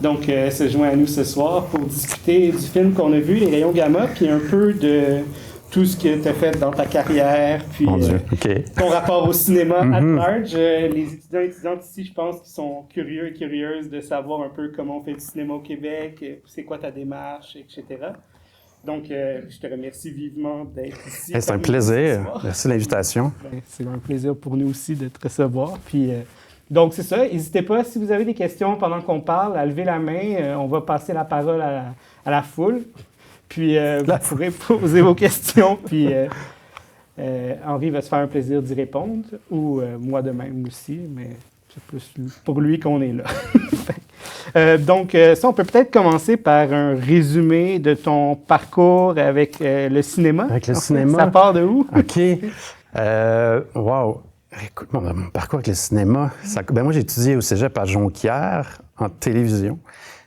Donc, se joint à nous ce soir pour discuter du film qu'on a vu, Les Rayons Gamma, puis un peu de tout ce que tu as fait dans ta carrière, puis ton rapport au cinéma at large. Les étudiants et étudiantes ici, je pense, qui sont curieux et curieuses de savoir un peu comment on fait du cinéma au Québec, c'est quoi ta démarche, etc. Donc, je te remercie vivement d'être ici. C'est un plaisir. Merci de l'invitation. C'est un plaisir pour nous aussi de te recevoir. Puis, donc, c'est ça. N'hésitez pas, si vous avez des questions pendant qu'on parle, à lever la main. On va passer la parole à la foule. Puis, vous pourrez poser vos questions. Puis, Henri va se faire un plaisir d'y répondre. Ou moi de même aussi. Mais c'est plus pour lui qu'on est là. Donc, ça, on peut peut-être commencer par un résumé de ton parcours avec le cinéma. Avec le cinéma? Ça part de où? OK. Wow. Écoute, mon parcours avec le cinéma, moi j'ai étudié au cégep à Jonquière en télévision.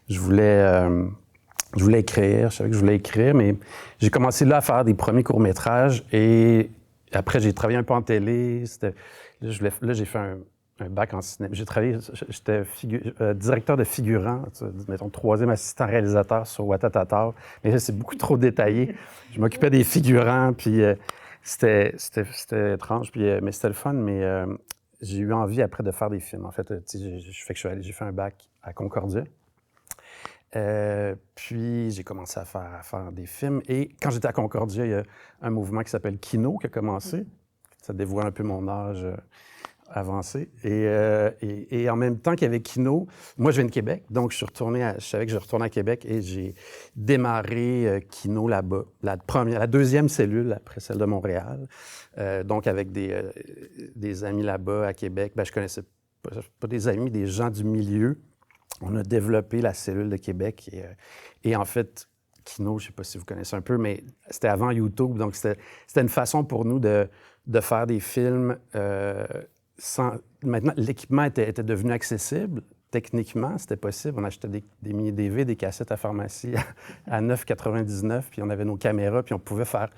Je voulais écrire, je savais que je voulais écrire, mais j'ai commencé là à faire des premiers courts-métrages et après j'ai travaillé un peu en télé. Là j'ai fait un bac en cinéma. J'ai travaillé, j'étais directeur de figurant, mettons troisième assistant réalisateur sur Ouattatata, mais là c'est beaucoup trop détaillé. Je m'occupais des figurants, puis... C'était étrange, mais c'était le fun, mais j'ai eu envie après de faire des films. En fait, j'ai fait un bac à Concordia. Puis j'ai commencé à faire des films. Et quand j'étais à Concordia, il y a un mouvement qui s'appelle Kino qui a commencé. Ça dévoile un peu mon âge avancé. Et en même temps qu'il y avait Kino, moi je viens de Québec, donc je savais que je retournais à Québec et j'ai démarré Kino là-bas, la deuxième cellule après celle de Montréal, donc avec des amis là-bas à Québec. Je connaissais pas des amis, des gens du milieu. On a développé la cellule de Québec et en fait, Kino, je ne sais pas si vous connaissez un peu, mais c'était avant YouTube, donc c'était une façon pour nous de faire des films Maintenant, l'équipement était devenu accessible. Techniquement, c'était possible. On achetait des mini-DV, des cassettes à pharmacie à 9,99, puis on avait nos caméras, puis on pouvait faire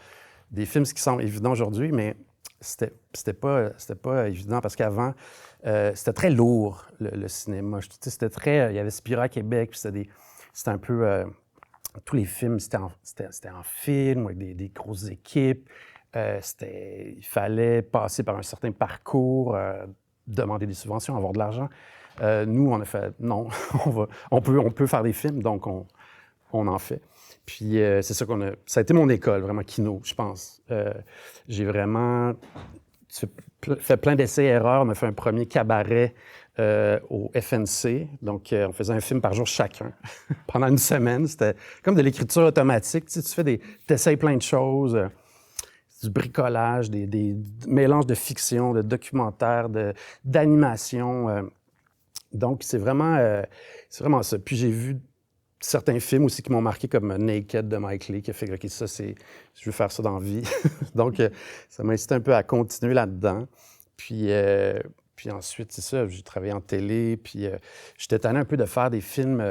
des films, ce qui semble évident aujourd'hui, mais c'était pas évident parce qu'avant, c'était très lourd, le cinéma. C'était très... Il y avait Spira à Québec, puis c'était un peu... tous les films, c'était en film, avec des grosses équipes. Il fallait passer par un certain parcours, demander des subventions, avoir de l'argent. Nous, on a fait non, on peut faire des films, donc on en fait. Puis c'est ça ça a été mon école, vraiment, Kino, je pense. J'ai vraiment fait plein d'essais-erreurs. On a fait un premier cabaret au FNC. Donc, on faisait un film par jour chacun pendant une semaine. C'était comme de l'écriture automatique. Tu essayes plein de choses. Du bricolage, des mélanges de fiction, de documentaire, d'animation. Donc, c'est vraiment ça. Puis j'ai vu certains films aussi qui m'ont marqué, comme Naked de Mike Leigh, qui a fait OK, je veux faire ça dans la vie. Donc, ça m'a incité un peu à continuer là-dedans. Puis ensuite, c'est ça, j'ai travaillé en télé, puis j'étais tanné un peu de faire des films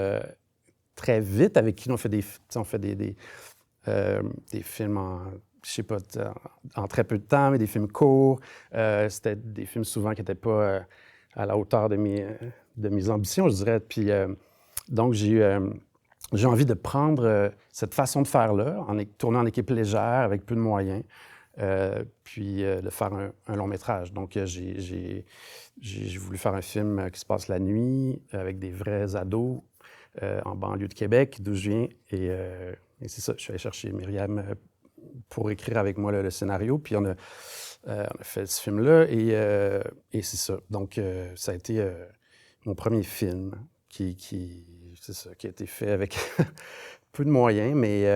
très vite, avec qui on fait des films je sais pas, en très peu de temps, mais des films courts. C'était des films souvent qui n'étaient pas à la hauteur de mes ambitions, je dirais. Puis donc, j'ai envie de prendre cette façon de faire-là, tourner en équipe légère, avec peu de moyens, puis de faire un long métrage. Donc, j'ai voulu faire un film qui se passe la nuit, avec des vrais ados, en banlieue de Québec, d'où je viens. Et c'est ça, je suis allé chercher Myriam pour écrire avec moi le scénario. Puis on a fait ce film-là et c'est ça. Donc, ça a été mon premier film c'est ça, qui a été fait avec peu de moyens, mais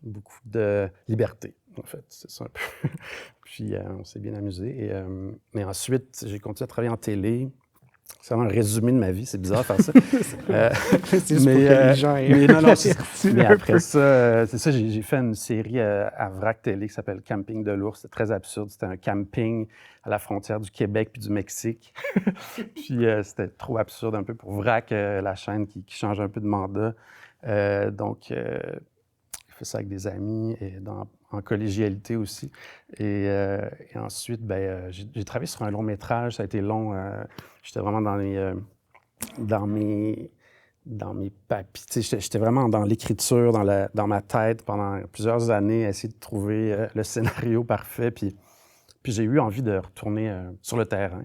beaucoup de liberté, en fait. C'est ça un peu. Puis on s'est bien amusé. Mais ensuite, j'ai continué à travailler en télé. C'est vraiment un résumé de ma vie, c'est bizarre de faire ça. C'est juste pour que les gens aient mais après ça, c'est ça, j'ai fait une série à Vrac Télé qui s'appelle Camping de l'ours. C'était très absurde. C'était un camping à la frontière du Québec puis du Mexique. Puis c'était trop absurde un peu pour Vrac, la chaîne qui change un peu de mandat. Donc, j'ai fait ça avec des amis et en collégialité aussi. Et ensuite, j'ai travaillé sur un long métrage. Ça a été long. J'étais vraiment dans mes papiers. Tu sais, j'étais vraiment dans l'écriture, dans ma tête pendant plusieurs années, à essayer de trouver le scénario parfait. Puis j'ai eu envie de retourner sur le terrain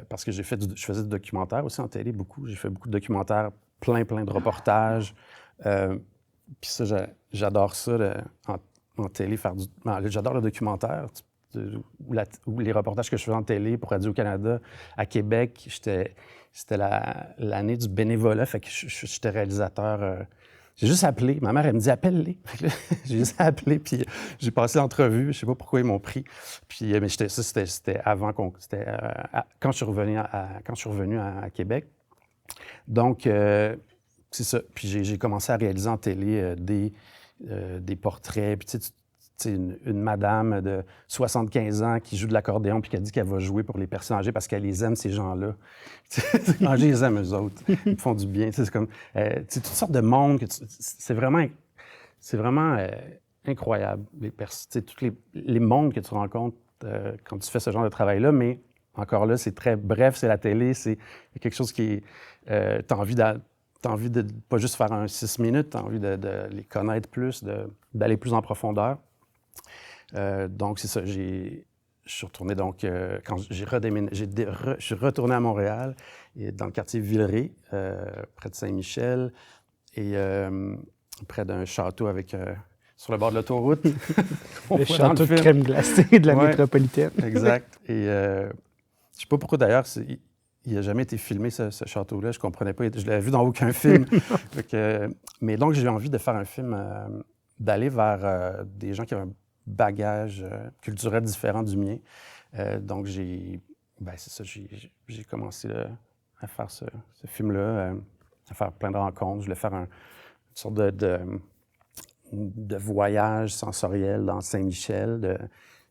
parce que je faisais du documentaire aussi en télé beaucoup. J'ai fait beaucoup de documentaires, plein de reportages. Puis ça, j'adore ça en télé, j'adore le documentaire. Ou les reportages que je faisais en télé pour Radio-Canada à Québec, c'était l'année du bénévolat, fait que j'étais réalisateur. J'ai juste appelé. Ma mère, elle me dit « Appelle-les ». J'ai juste appelé, puis j'ai passé l'entrevue. Je sais pas pourquoi ils m'ont pris. Puis, mais c'était avant c'était quand je suis revenu à Québec. Donc, c'est ça. Puis j'ai commencé à réaliser en télé des portraits. Puis tu sais, une madame de 75 ans qui joue de l'accordéon puis qui a dit qu'elle va jouer pour les personnes âgées parce qu'elle les aime, ces gens-là. Je les aime, eux autres. Ils me font du bien. C'est comme toutes sortes de monde. C'est vraiment incroyable. Tous les mondes que tu rencontres quand tu fais ce genre de travail-là. Mais encore là, c'est très bref, c'est la télé. C'est quelque chose qui est... t'as envie de pas juste faire un 6 minutes, tu as envie de les connaître plus, d'aller plus en profondeur. Donc, c'est ça. Je suis retourné, donc, quand je suis retourné à Montréal, dans le quartier Villeray, près de Saint-Michel, et près d'un château sur le bord de l'autoroute. Le château de crème glacée de la métropolitaine. Exact. Et je sais pas pourquoi, d'ailleurs, il n'a jamais été filmé, ce château-là. Je ne comprenais pas. Je ne l'avais vu dans aucun film. Mais donc, j'ai eu envie de faire un film, d'aller vers des gens qui avaient un bagage culturel différent du mien. Donc, c'est ça, j'ai commencé à faire ce film-là, à faire plein de rencontres. Je voulais faire une sorte de voyage sensoriel dans Saint-Michel,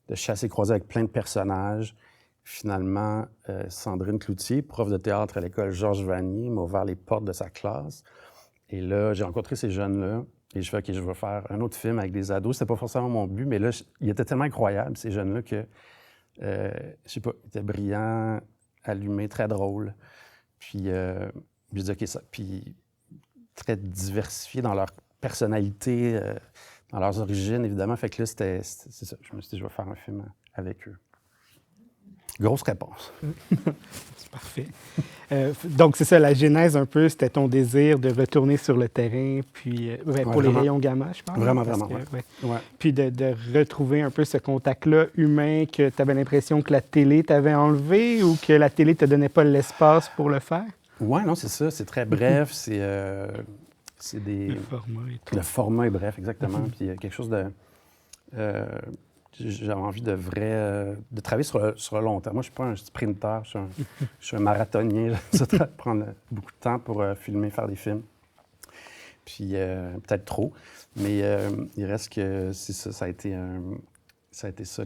de chasser-croiser avec plein de personnages. Finalement, Sandrine Cloutier, prof de théâtre à l'école Georges Vanier, m'a ouvert les portes de sa classe. Et là, j'ai rencontré ces jeunes-là. Et je fais, OK, je veux faire un autre film avec des ados. C'était pas forcément mon but, mais là, ils étaient tellement incroyables, ces jeunes-là, que, je sais pas, ils étaient brillants, allumés, très drôles. Puis, j'ai dit, OK, ça. Puis, très diversifiés dans leur personnalité, dans leurs origines, évidemment. Fait que là, c'est ça. Je me suis dit, je vais faire un film avec eux. Grosse réponse. C'est parfait. Donc, c'est ça, la genèse un peu, c'était ton désir de retourner sur le terrain, puis pour les rayons gamma, je pense. Vraiment. Ouais. Puis de retrouver un peu ce contact-là humain que tu avais l'impression que la télé t'avait enlevé ou que la télé te donnait pas l'espace pour le faire? Oui, non, c'est ça. C'est très bref. C'est des... Le format et tout. Le format est bref, exactement. Puis quelque chose de... J'avais envie de travailler sur le long terme. Moi, je ne suis pas un sprinter, je suis un marathonien. Ça prend beaucoup de temps pour filmer, faire des films. Puis peut-être trop. Mais il reste que c'est ça. Ça a été ça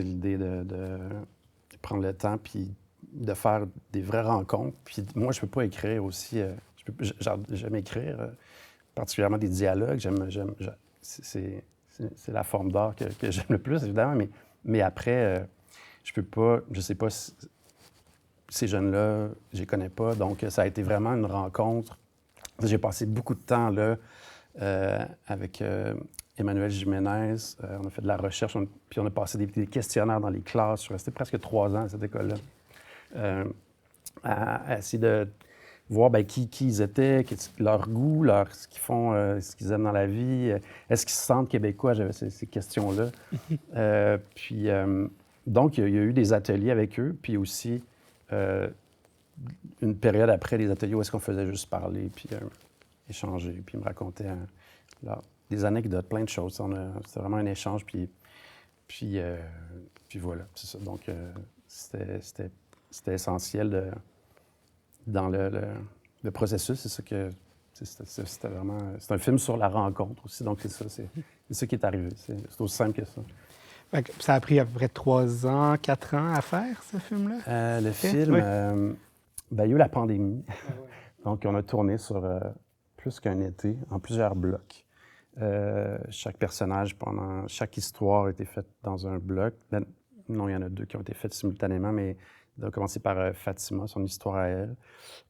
l'idée de prendre le temps puis de faire des vraies rencontres. Puis moi, je ne peux pas écrire aussi. J'aime écrire, particulièrement des dialogues. C'est la forme d'art que j'aime le plus, évidemment, mais après, je peux pas, je sais pas si ces jeunes-là, je les connais pas, donc ça a été vraiment une rencontre. J'ai passé beaucoup de temps là avec Emmanuel Jiménez. On a fait de la recherche, puis on a passé des questionnaires dans les classes. Je suis resté presque 3 ans à cette école-là, à essayer de voir qui ils étaient, leur goût, ce qu'ils font, ce qu'ils aiment dans la vie. Est-ce qu'ils se sentent québécois? J'avais ces questions-là. Puis, donc, il y a eu des ateliers avec eux, puis aussi une période après les ateliers où est-ce qu'on faisait juste parler, puis échanger, puis ils me racontaient des anecdotes, plein de choses. C'était vraiment un échange, puis voilà, c'est ça. Donc, c'était c'était essentiel dans le processus. C'est ça que... C'était vraiment... C'est un film sur la rencontre aussi, donc c'est ça qui est arrivé. C'est aussi simple que ça. Ça a pris à peu près 3 ans, 4 ans à faire, ce film-là? Le film, oui. Il y a eu la pandémie. Ah ouais. Donc, on a tourné sur plus qu'un été, en plusieurs blocs. Chaque personnage, chaque histoire a été faite dans un bloc. Non, il y en a 2 qui ont été faites simultanément, mais on a commencé par Fatima, son histoire à elle.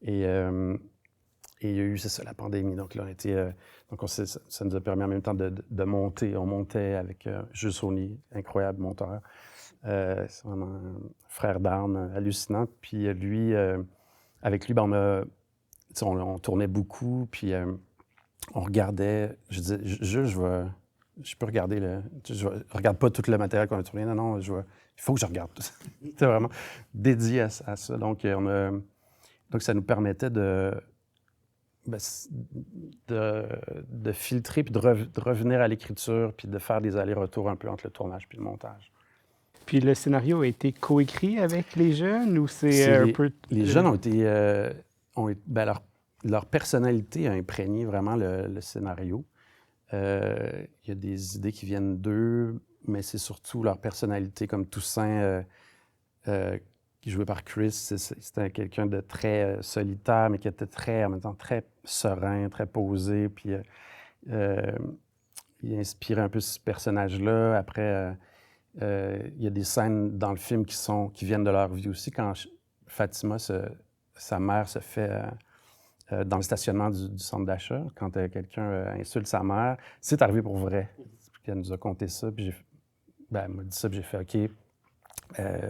Et il y a eu, c'est ça, la pandémie. Donc là, ça nous a permis en même temps de monter. On montait avec Jules Saunier, incroyable monteur. C'est vraiment un frère d'armes hallucinant. Puis lui, avec lui, on tournait beaucoup, puis on regardait. Je disais, je peux regarder je regarde pas tout le matériel qu'on a tourné. Non, il faut que je regarde tout ça. C'était vraiment dédié à ça. Donc, ça nous permettait de filtrer, puis de revenir à l'écriture, puis de faire des allers-retours un peu entre le tournage puis le montage. Puis le scénario a été coécrit avec les jeunes ou c'est un peu... Les jeunes ont été... leur personnalité a imprégné vraiment le scénario. Il y a des idées qui viennent d'eux, mais c'est surtout leur personnalité, comme Toussaint, qui est joué par Chris. C'était quelqu'un de très solitaire, mais qui était en même temps très serein, très posé. Puis il inspirait un peu ce personnage-là. Après... il y a des scènes dans le film qui viennent de leur vie aussi. Quand Fatima, sa mère se fait dans le stationnement du centre d'achat, quand quelqu'un insulte sa mère, c'est arrivé pour vrai. Puis elle nous a conté ça, puis elle m'a dit ça, puis j'ai fait « OK,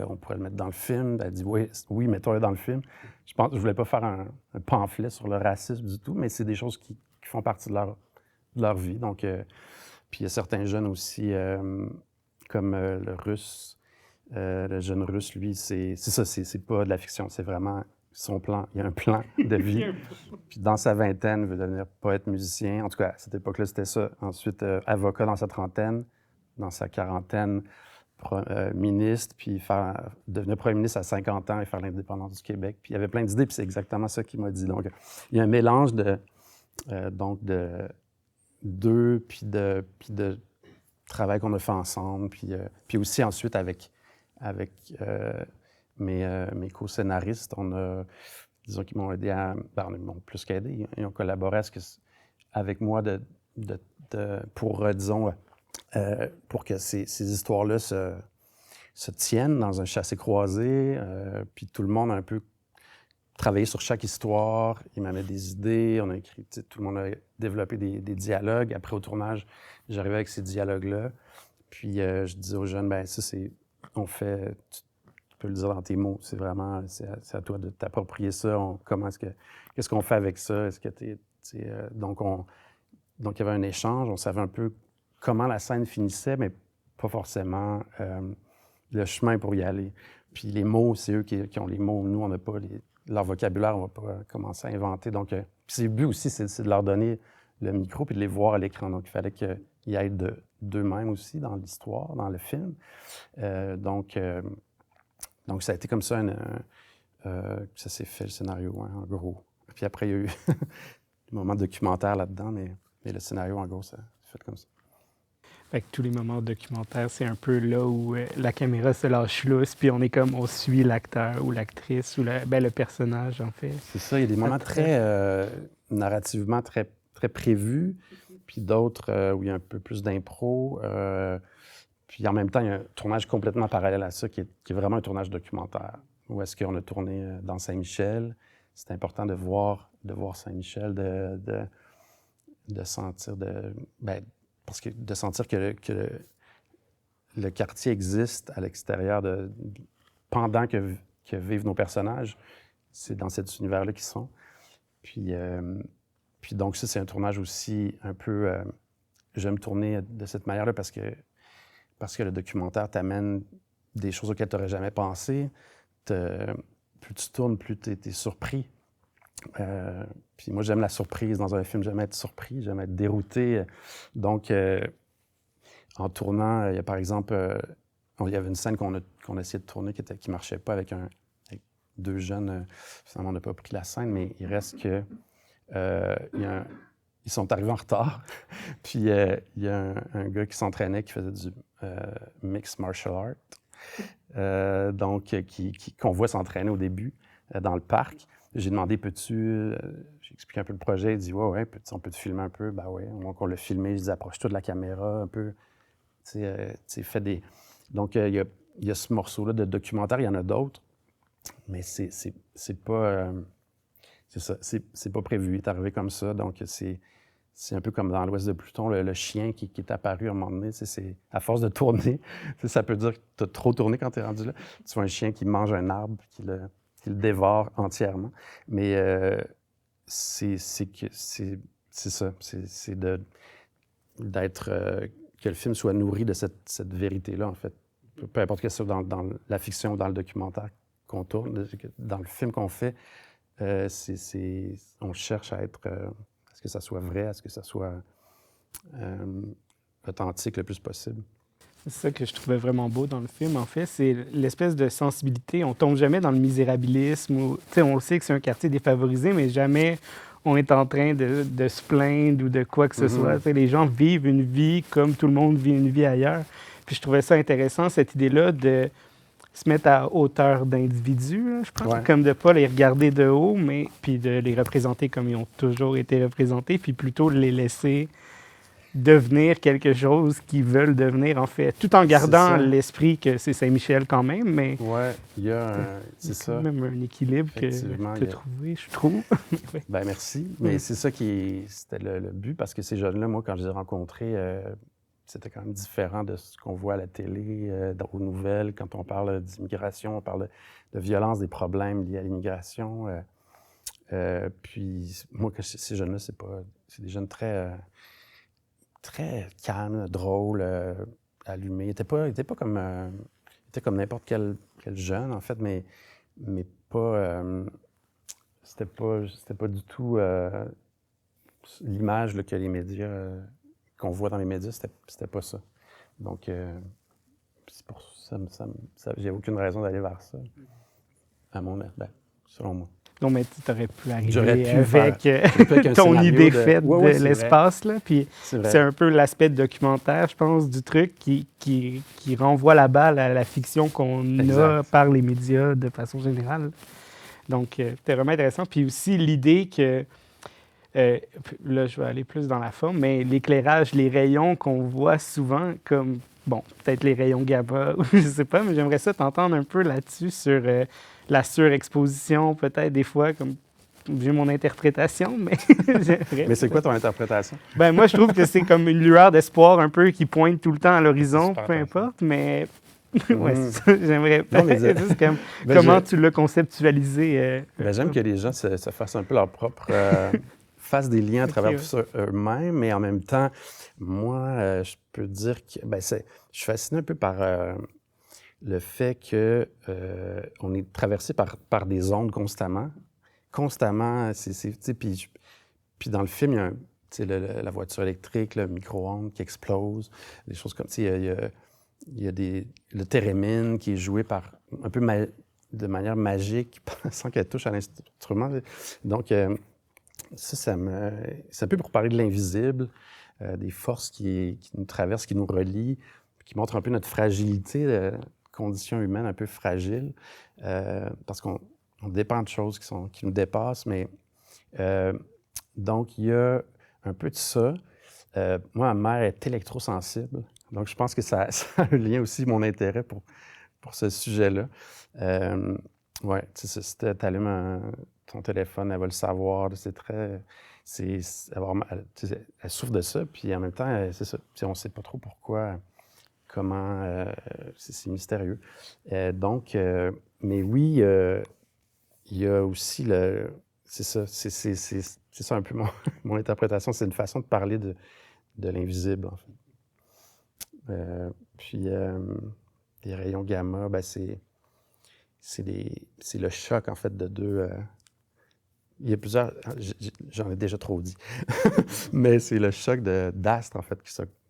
on pourrait le mettre dans le film. » Elle a dit « Oui, mets-toi dans le film. » Je voulais pas faire un pamphlet sur le racisme du tout, mais c'est des choses qui font partie de leur vie. Donc, puis il y a certains jeunes aussi... comme le Russe, le jeune Russe, lui, c'est ça, c'est pas de la fiction, c'est vraiment son plan. Il y a un plan de vie. Puis dans sa vingtaine, il veut devenir poète, musicien. En tout cas, à cette époque-là, c'était ça. Ensuite, avocat dans sa trentaine. Dans sa quarantaine, ministre. Puis devenir premier ministre à 50 ans et faire l'indépendance du Québec. Puis il y avait plein d'idées, puis c'est exactement ça qu'il m'a dit. Donc, il y a un mélange d'eux, puis de travail qu'on a fait ensemble, puis aussi ensuite avec mes co-scénaristes, disons qu'ils m'ont aidé ils m'ont plus qu'aidé, ils ont collaboré avec moi pour que ces histoires-là se tiennent dans un chassé-croisé, puis tout le monde a un peu travaillé sur chaque histoire, ils m'avaient des idées, on a écrit, tout le monde a développé des dialogues. Après, au tournage, j'arrivais avec ces dialogues-là. Puis je disais aux jeunes, ça c'est... Tu peux le dire dans tes mots, c'est vraiment... C'est à toi de t'approprier ça. Qu'est-ce qu'on fait avec ça? Est-ce que donc, il y avait un échange. On savait un peu comment la scène finissait, mais pas forcément le chemin pour y aller. Puis les mots, c'est eux qui ont les mots. Nous, on n'a pas leur vocabulaire, on va pas commencer à inventer. Donc, puis le but aussi, c'est de leur donner le micro puis de les voir à l'écran. Donc, il fallait qu'ils aient d'eux-mêmes aussi dans l'histoire, dans le film. Donc, ça a été comme ça, ça s'est fait, le scénario, en gros. Puis après, il y a eu des moments documentaires là-dedans, mais le scénario, en gros, ça s'est fait comme ça. Fait que tous les moments documentaires, c'est un peu là où la caméra se lâche lousse, puis on suit l'acteur ou l'actrice ou le personnage, en fait. C'est ça, il y a des moments très narrativement très, très prévus, puis d'autres où il y a un peu plus d'impro. Puis en même temps, il y a un tournage complètement parallèle à ça, qui est vraiment un tournage documentaire. Où est-ce qu'on a tourné dans Saint-Michel. C'est important de voir Saint-Michel, de sentir parce que de sentir que le quartier existe à l'extérieur pendant que vivent nos personnages. C'est dans cet univers-là qu'ils sont. Puis donc ça, c'est un tournage aussi un peu... j'aime tourner de cette manière-là parce que le documentaire t'amène des choses auxquelles tu n'aurais jamais pensé. Plus tu tournes, plus tu es surpris. Puis moi, j'aime la surprise dans un film. J'aime être surpris, j'aime être dérouté. Donc, en tournant, il y a par exemple... il y avait une scène qu'on a essayé de tourner qui ne marchait pas avec deux jeunes, finalement, on n'a pas pris la scène, mais il reste que ils sont arrivés en retard. Puis il y a un gars qui s'entraînait, qui faisait du mixed martial art, donc qu'on voit s'entraîner au début dans le parc. J'ai demandé, peux-tu... j'ai expliqué un peu le projet. Il dit, ouais, on peut te filmer un peu? Ben oui. Donc, on l'a filmé. Je dis, approche-toi de la caméra un peu. Tu sais, fais des... Donc, il y a ce morceau-là de documentaire. Il y en a d'autres, mais c'est pas... c'est ça, c'est pas prévu. Il est arrivé comme ça. Donc, c'est un peu comme dans l'Ouest de Pluton, le chien qui est apparu à un moment donné. C'est à force de tourner, ça peut dire que tu as trop tourné quand tu es rendu là. Tu vois un chien qui mange un arbre, qui le dévore entièrement. Mais c'est ça. C'est d'être... que le film soit nourri de cette vérité-là, en fait. Peu importe que ce soit dans la fiction ou dans le documentaire qu'on tourne, dans le film qu'on fait, on cherche à être... à ce que ça soit vrai, à ce que ça soit authentique le plus possible. C'est ça que je trouvais vraiment beau dans le film, en fait, c'est l'espèce de sensibilité. On tombe jamais dans le misérabilisme. On sait que c'est un quartier défavorisé, mais jamais on est en train de se plaindre ou de quoi que ce soit. T'sais, les gens vivent une vie comme tout le monde vit une vie ailleurs. Puis je trouvais ça intéressant, cette idée-là de se mettre à hauteur d'individus, je pense, comme de ne pas les regarder de haut, mais puis de les représenter comme ils ont toujours été représentés, puis plutôt de les laisser devenir quelque chose qu'ils veulent devenir, en fait, tout en gardant l'esprit que c'est Saint-Michel quand même, mais... Oui, il y a quand même un équilibre que tu as trouvé, je trouve. Bien, merci. Mais c'est ça c'était le but, parce que ces jeunes-là, moi, quand je les ai rencontrés, c'était quand même différent de ce qu'on voit à la télé, aux nouvelles. Quand on parle d'immigration, on parle de violence, des problèmes liés à l'immigration. Puis moi, ces jeunes-là, c'est des jeunes très calmes, drôles, allumés. Ils n'étaient pas comme n'importe quel jeune, en fait, mais pas... c'était pas du tout l'image que les médias... qu'on voit dans les médias, c'était pas ça. Donc, c'est pour ça, j'ai aucune raison d'aller vers ça, selon moi. Donc, mais tu aurais pu arriver avec ton idée faite de l'espace, là. Puis c'est un peu l'aspect documentaire, je pense, du truc qui renvoie la balle à la fiction qu'on a par les médias de façon générale. Donc, c'était vraiment intéressant. Puis aussi l'idée que... là, je vais aller plus dans la forme, mais l'éclairage, les rayons qu'on voit souvent comme, bon, peut-être les rayons gamma, je sais pas, mais j'aimerais ça t'entendre un peu là-dessus sur la surexposition, peut-être des fois, comme j'ai mon interprétation, mais... Mais c'est quoi ton interprétation? Ben moi, je trouve que c'est comme une lueur d'espoir un peu qui pointe tout le temps à l'horizon, peu importe, mais... ouais, c'est ça, j'aimerais juste comment tu l'as conceptualisé. J'aime que les gens se fassent un peu leur propre... fassent des liens à travers tout ça eux-mêmes, mais en même temps, moi, je peux dire que je suis fasciné un peu par le fait que on est traversé par des ondes constamment. Constamment, puis dans le film, il y a la voiture électrique, le micro-ondes qui explose, des choses comme ça. Il y a le thérémine qui est joué par un peu de manière magique, sans qu'elle touche à l'instrument. Donc, c'est un peu pour parler de l'invisible, des forces qui nous traversent, qui nous relient, qui montrent un peu notre fragilité, condition humaine un peu fragile, parce qu'on dépend de choses qui nous dépassent, mais donc il y a un peu de ça. Moi, ma mère est électrosensible, donc je pense que ça a un lien aussi, mon intérêt pour ce sujet-là. Oui, tu sais, si tu allumes ton téléphone, elle va le savoir. Elle souffre de ça, puis en même temps, c'est ça. On ne sait pas trop pourquoi, comment, c'est mystérieux. Donc, mais oui, il y a aussi c'est ça un peu mon interprétation. C'est une façon de parler de l'invisible, en fait. Puis, les rayons gamma, c'est le choc, en fait, de deux... il y a plusieurs... J'en ai déjà trop dit. Mais c'est le choc d'astres, en fait,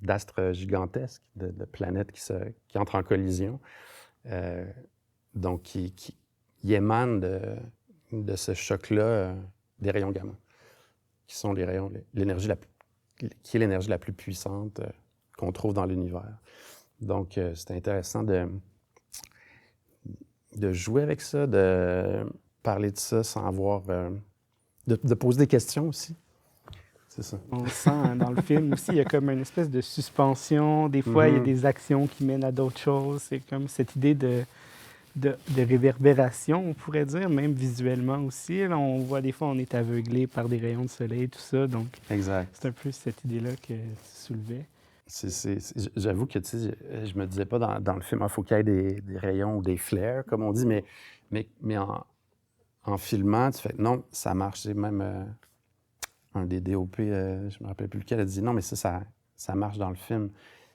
d'astres gigantesques, de planètes qui entrent en collision. Donc, il émane de ce choc-là des rayons gamma, qui sont les rayons, qui est l'énergie la plus puissante qu'on trouve dans l'univers. Donc, c'est intéressant de jouer avec ça, de parler de ça sans avoir... de poser des questions aussi. C'est ça. On sent dans le film aussi, il y a comme une espèce de suspension. Des fois, il y a des actions qui mènent à d'autres choses. C'est comme cette idée de réverbération, on pourrait dire, même visuellement aussi. Là, on voit des fois, on est aveuglé par des rayons de soleil, tout ça. Donc, exact. C'est un peu cette idée-là que tu soulevais. J'avoue que, tu sais, je me disais pas dans le film, il faut qu'il y ait des rayons ou des flares, comme on dit, mais en filmant, tu fais non, ça marche. C'est même un des DOP, je me rappelle plus lequel, a dit non, mais ça marche dans le film.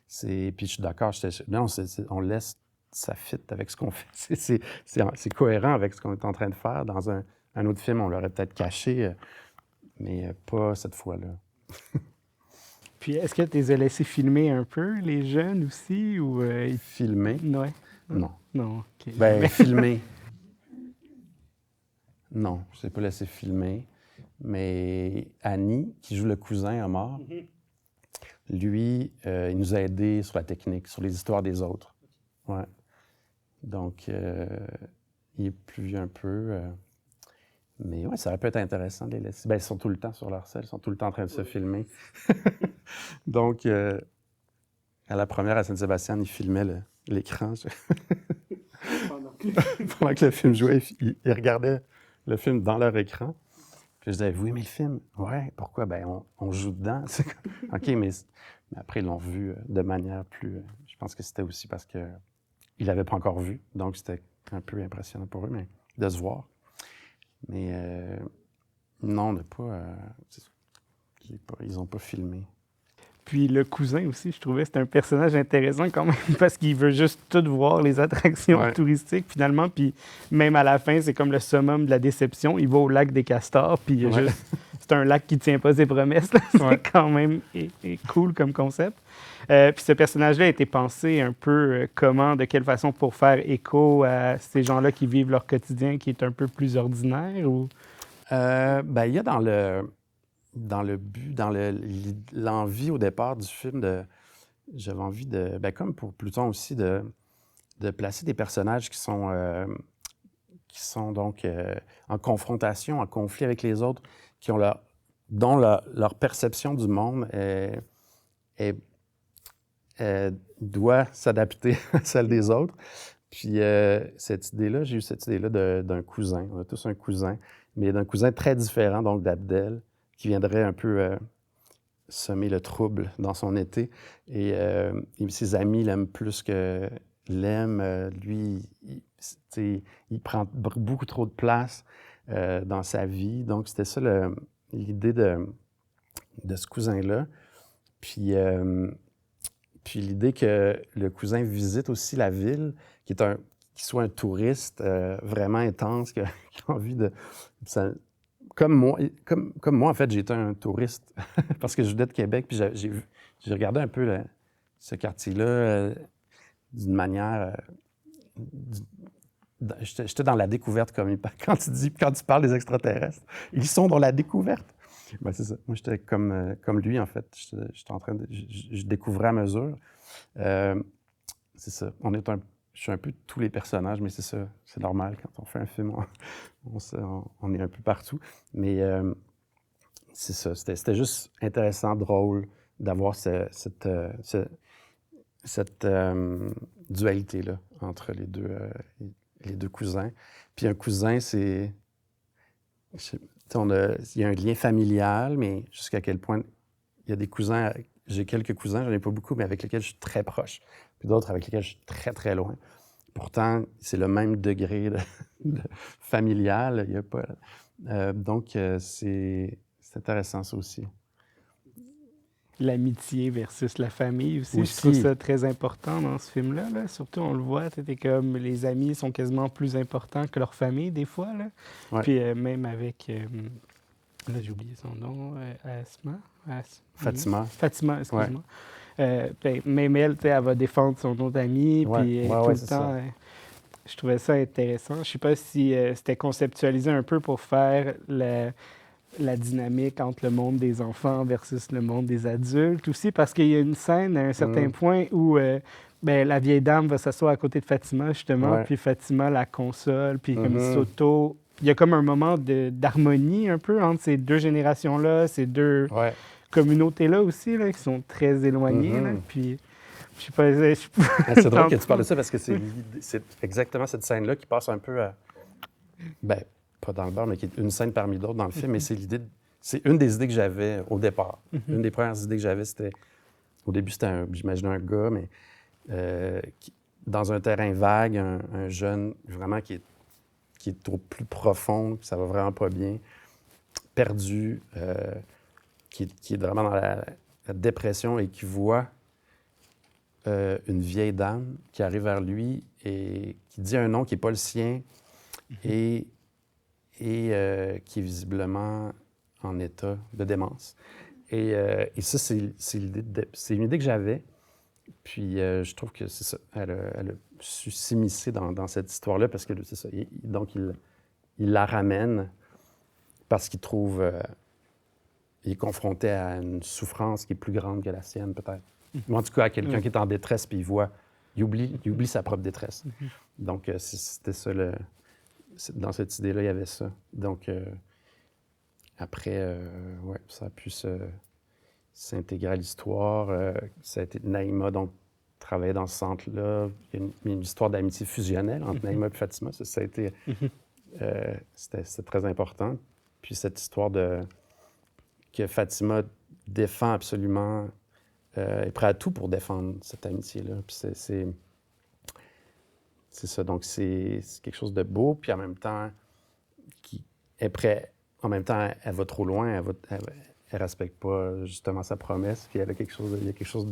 Puis je suis d'accord, non, on laisse, ça fit avec ce qu'on fait. C'est cohérent avec ce qu'on est en train de faire. Dans un autre film, on l'aurait peut-être caché, mais pas cette fois-là. Puis, est-ce que tu les as laissés filmer un peu, les jeunes aussi? Ou, Filmer? Ouais. Non. Non, OK. Ben, filmer. Non, je ne l'ai pas laissé filmer. Mais Annie, qui joue le cousin à mort, lui, il nous a aidés sur la technique, sur les histoires des autres. Ouais. Donc, il est plus vieux un peu. Mais ouais, ça aurait pu être intéressant de les laisser. Bien, ils sont tout le temps sur leur selle, ils sont tout le temps en train de se filmer. Donc, à la première à Saint-Sébastien, ils filmaient l'écran. Pendant que le film jouait, ils regardaient le film dans leur écran. Puis je disais, vous aimez le film? Ouais, pourquoi? Ben, on joue dedans. OK, mais après, ils l'ont vu de manière plus... je pense que c'était aussi parce qu'ils ne l'avaient pas encore vu. Donc, c'était un peu impressionnant pour eux, mais de se voir. Mais non, on n'a pas, ils n'ont pas filmé. Puis le cousin aussi, je trouvais, c'est un personnage intéressant quand même parce qu'il veut juste tout voir, les attractions touristiques finalement. Puis même à la fin, c'est comme le summum de la déception. Il va au lac des Castors, puis c'est un lac qui ne tient pas ses promesses. C'est quand même cool comme concept. Puis ce personnage-là a été pensé un peu comment, de quelle façon pour faire écho à ces gens-là qui vivent leur quotidien qui est un peu plus ordinaire ou... Ben, il y a dans le but, dans l'envie au départ du film, j'avais envie de, ben, comme pour Pluton aussi, de placer des personnages qui sont donc en confrontation, en conflit avec les autres, dont leur perception du monde doit s'adapter à celle des autres. Puis j'ai eu cette idée-là d'un cousin. On a tous un cousin, mais d'un cousin très différent, donc d'Abdel, qui viendrait un peu semer le trouble dans son été. Et ses amis l'aiment plus que l'aiment. Lui, il prend beaucoup trop de place dans sa vie. Donc, c'était ça l'idée de ce cousin-là. Puis l'idée que le cousin visite aussi la ville, qu'il soit un touriste vraiment intense, qui a envie de... Comme moi, en fait, j'étais un touriste parce que je venais de Québec, puis j'ai regardé un peu ce quartier-là d'une manière... j'étais dans la découverte, quand tu parles des extraterrestres. Ils sont dans la découverte. Ben, c'est ça. Moi, j'étais comme lui, en fait. J'étais en train de... Je découvrais à mesure. C'est ça. Je suis un peu tous les personnages, mais c'est ça. C'est normal. Quand on fait un film, on est un peu partout. Mais c'est ça. C'était juste intéressant, drôle d'avoir cette dualité-là entre les deux cousins. Puis un cousin, il y a un lien familial, mais jusqu'à quel point il y a des cousins... J'ai quelques cousins, j'en ai pas beaucoup, mais avec lesquels je suis très proche. Puis d'autres avec lesquels je suis très, très loin. Pourtant, c'est le même degré de familial. Il y a pas... donc, c'est intéressant, ça aussi. L'amitié versus la famille aussi. Je trouve ça très important dans ce film-là. Là. Surtout, on le voit, c'était comme les amis sont quasiment plus importants que leur famille, des fois. Là. Ouais. Puis même avec... là, j'ai oublié son nom. Fatima. Fatima, excuse-moi. Même elle, elle va défendre son autre ami, puis tout le temps... Je trouvais ça intéressant. Je ne sais pas si c'était conceptualisé un peu pour faire la dynamique entre le monde des enfants versus le monde des adultes aussi, parce qu'il y a une scène à un certain point où ben, la vieille dame va s'asseoir à côté de Fatima, justement, Ouais. puis Fatima la console, puis comme il s'auto... Il y a comme un moment d'harmonie un peu entre ces deux générations-là, ces deux Ouais. communautés-là aussi, là, qui sont très éloignées. Là, puis, je sais pas... C'est drôle que tu parles de ça parce que c'est exactement cette scène-là qui passe un peu à... Ben, pas dans le bar, mais qui est une scène parmi d'autres dans le film, mais c'est l'idée... C'est une des idées que j'avais au départ. Une des premières idées que j'avais, c'était... Au début, j'imaginais un gars, mais dans un terrain vague, un jeune vraiment qui est au plus profond, puis ça va vraiment pas bien, perdu, qui est vraiment dans la dépression et qui voit une vieille dame qui arrive vers lui et qui dit un nom qui n'est pas le sien et qui est visiblement en état de démence. Et ça, c'est une idée que j'avais. Puis je trouve que c'est ça. Elle a su s'immiscer dans cette histoire-là parce que c'est ça. Donc, il la ramène parce qu'il trouve... il est confronté à une souffrance qui est plus grande que la sienne, peut-être. Ou en tout cas, à quelqu'un qui est en détresse, puis il oublie sa propre détresse. Donc, c'était ça, dans cette idée-là, il y avait ça. Donc, après, ouais, ça a pu s'intégrer à l'histoire. Ça a été Naïma, donc, travaillait dans ce centre-là. Il y a une histoire d'amitié fusionnelle entre Naïma et Fatima. Ça a été... c'était très important. Puis cette histoire que Fatima défend absolument, est prêt à tout pour défendre cette amitié-là. Puis c'est ça. Donc, c'est quelque chose de beau, puis en même temps, qui est prêt. En même temps, elle va trop loin, elle respecte pas justement sa promesse, puis il y a quelque chose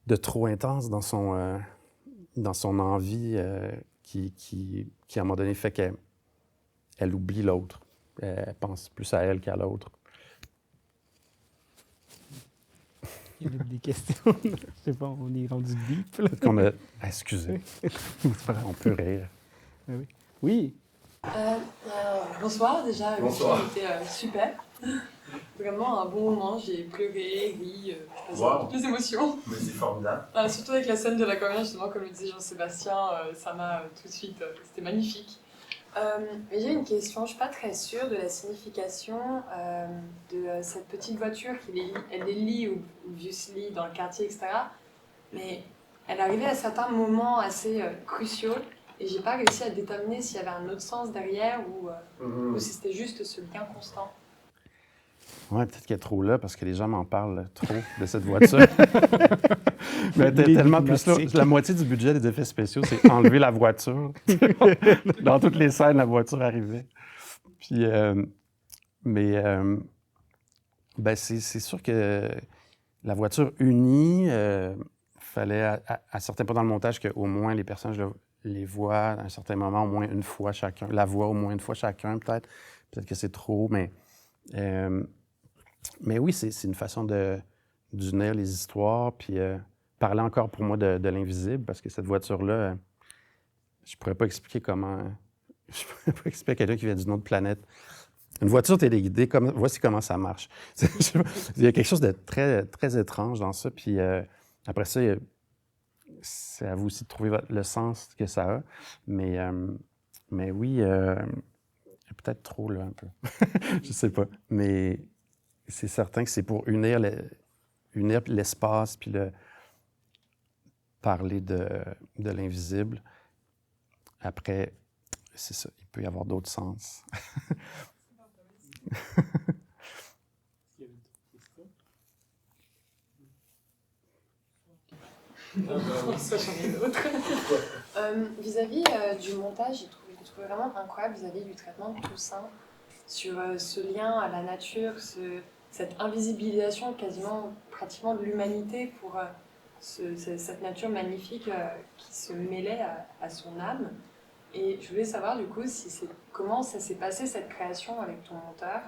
de trop intense dans son envie qui, à un moment donné, fait qu'elle oublie l'autre. Elle pense plus à elle qu'à l'autre. Il y a des questions. Je sais pas, on est rendu deep. Là. Peut-être qu'on a... Excusez. On peut rire. Oui. Oui. Bonsoir déjà. Bonsoir. C'était super. Vraiment un bon moment. J'ai pleuré, ri, toutes les émotions. Mais c'est formidable. Surtout avec la scène de la comédie, justement, comme le disait Jean-Sébastien, ça m'a tout de suite... c'était magnifique. Mais j'ai une question, je ne suis pas très sûre de la signification de cette petite voiture elle les lit ou obviously dans le quartier, etc. Mais elle arrivait à certains moments assez cruciaux et j'ai pas réussi à déterminer s'il y avait un autre sens derrière ou si c'était juste ce lien constant. Ouais, peut-être qu'elle est trop là parce que les gens m'en parlent trop de cette voiture. Mais tellement plus là. La moitié du budget des effets spéciaux, c'est enlever la voiture. Dans toutes les scènes, la voiture arrivait. Puis, ben c'est sûr que la voiture unie, fallait à certains points dans le montage qu'au moins les personnages les voient à un certain moment, au moins une fois chacun. La voient au moins une fois chacun, peut-être. Peut-être que c'est trop, mais oui, c'est une façon d'unir les histoires, puis parler encore pour moi de l'invisible, parce que cette voiture-là, je pourrais pas expliquer comment... Je pourrais pas expliquer à quelqu'un qui vient d'une autre planète. Une voiture téléguidée, voici comment ça marche. Il y a quelque chose de très, très étrange dans ça, puis après ça, c'est à vous aussi de trouver le sens que ça a, mais oui, peut-être trop, là, un peu. Je sais pas, mais... C'est certain que c'est pour unir l'espace puis parler de l'invisible. Après, c'est ça, il peut y avoir d'autres sens. Ça, j'en ai d'autres. Vis-à-vis du montage, j'ai trouvé vraiment incroyable vis-à-vis du traitement de Toussaint sur ce lien à la nature, cette invisibilisation quasiment, pratiquement de l'humanité pour cette nature magnifique qui se mêlait à son âme. Et je voulais savoir du coup comment ça s'est passé cette création avec ton monteur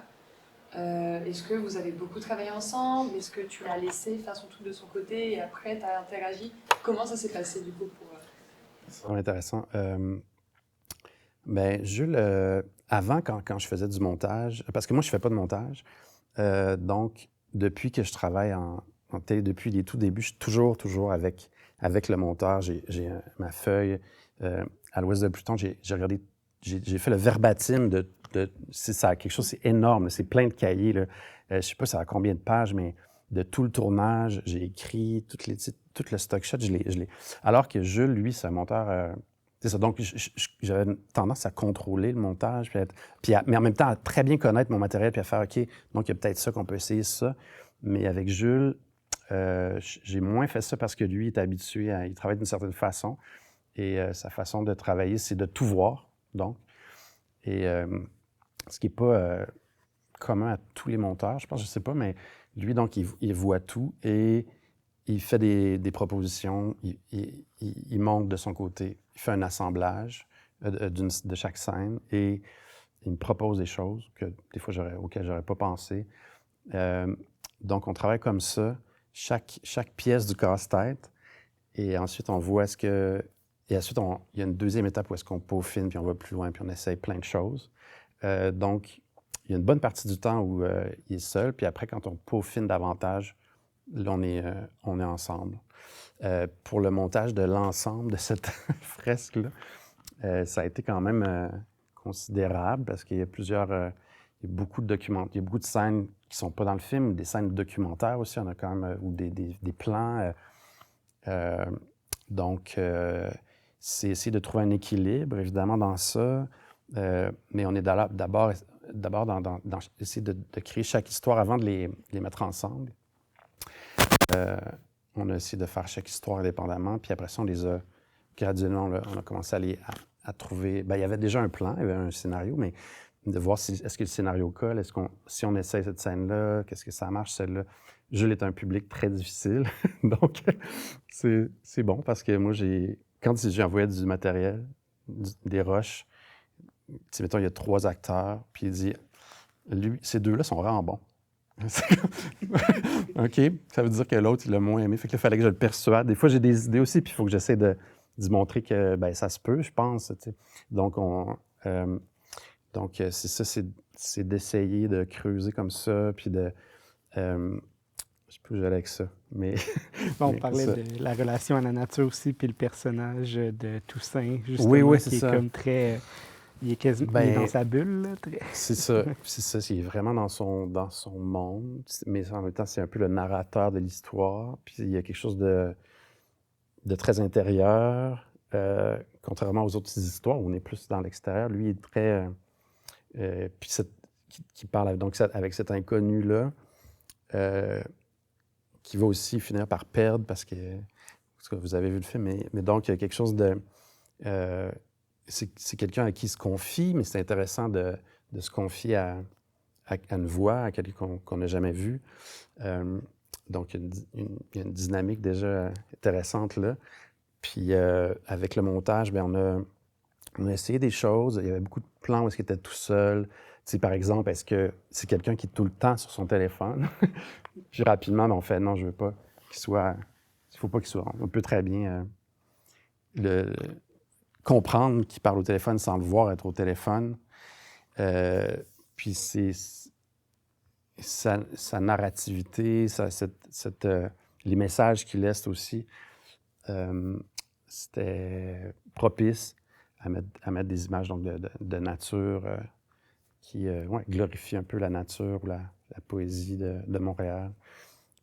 Est-ce que vous avez beaucoup travaillé ensemble? Est-ce que tu l'as laissé faire son truc de son côté et après tu as interagi? Comment ça s'est passé du coup pour... C'est vraiment intéressant. Ben, Jules, avant, quand je faisais du montage, parce que moi, je ne fais pas de montage, donc, depuis que je travaille en télé, depuis les tout débuts, je suis toujours avec le monteur. J'ai ma feuille. À l'Ouest de Pluton, j'ai regardé, j'ai fait le verbatim c'est ça, quelque chose, c'est énorme, c'est plein de cahiers. Là. Je ne sais pas ça a combien de pages, mais de tout le tournage, j'ai écrit tout le stock shot, je l'ai. Alors que Jules, lui, c'est un monteur... c'est ça. Donc, j'avais tendance à contrôler le montage, mais en même temps à très bien connaître mon matériel, puis à faire, OK, donc il y a peut-être ça qu'on peut essayer, ça. Mais avec Jules, j'ai moins fait ça parce que lui, il est habitué il travaille d'une certaine façon. Et sa façon de travailler, c'est de tout voir, donc. Et ce qui n'est pas commun à tous les monteurs, je pense, je ne sais pas, mais lui, donc, il voit tout et il fait des propositions, il monte de son côté, il fait un assemblage de chaque scène et il me propose des choses que des fois auxquelles je n'aurais pas pensé. Donc, on travaille comme ça, chaque pièce du casse-tête, et ensuite, on voit et ensuite, il y a une deuxième étape où est-ce qu'on peaufine, puis on va plus loin, puis on essaye plein de choses. Donc, il y a une bonne partie du temps où il est seul, puis après, quand on peaufine davantage, là, on est ensemble. Pour le montage de l'ensemble de cette fresque-là, ça a été quand même considérable parce qu'il y a il y a beaucoup de documents, il y a beaucoup de scènes qui ne sont pas dans le film, des scènes documentaires aussi, on a quand même, ou des plans. Donc, c'est essayer de trouver un équilibre, évidemment, dans ça, mais on est d'abord dans essayer de créer chaque histoire avant de les mettre ensemble. On a essayé de faire chaque histoire indépendamment, puis après ça, on les a graduellement, on a commencé à trouver... Bien, il y avait déjà un plan, il y avait un scénario, mais de voir est-ce que le scénario colle, si on essaie cette scène-là, qu'est-ce que ça marche, celle-là. Jules est un public très difficile, donc c'est bon parce que moi, quand j'ai envoyé du matériel, des rushs, mettons, il y a 3 acteurs, puis il dit, lui, ces 2-là sont vraiment bons. OK, ça veut dire que l'autre, il l'a moins aimé, fait qu'il fallait que je le persuade. Des fois, j'ai des idées aussi, puis il faut que j'essaie de montrer que ben, ça se peut, je pense. T'sais. Donc, c'est ça, c'est d'essayer de creuser comme ça, puis de... je sais plus où j'allais avec ça, mais... On parlait de la relation à la nature aussi, puis le personnage de Toussaint, justement, oui, qui est comme très... Il est quasiment il est dans sa bulle, là. C'est ça, il est vraiment dans son monde, mais en même temps, c'est un peu le narrateur de l'histoire, puis il y a quelque chose de très intérieur, contrairement aux autres histoires où on est plus dans l'extérieur. Lui, il est très... puis qui parle donc avec cet inconnu-là, qui va aussi finir par perdre parce que vous avez vu le film, mais donc il y a quelque chose de... c'est quelqu'un à qui il se confie, mais c'est intéressant de se confier à une voix, à quelqu'un qu'on n'a jamais vu. Donc, il y a une dynamique déjà intéressante là. Puis, avec le montage, bien, on a essayé des choses. Il y avait beaucoup de plans où il était tout seul. Tu sais, par exemple, est-ce que c'est quelqu'un qui est tout le temps sur son téléphone? Puis rapidement, on fait non, je veux pas qu'il soit... Il faut pas qu'il soit... On peut très bien comprendre qu'il parle au téléphone sans le voir être au téléphone. Puis c'est sa narrativité, les messages qu'il laisse aussi, c'était propice à mettre des images donc, de nature qui glorifient un peu la nature ou la poésie de Montréal.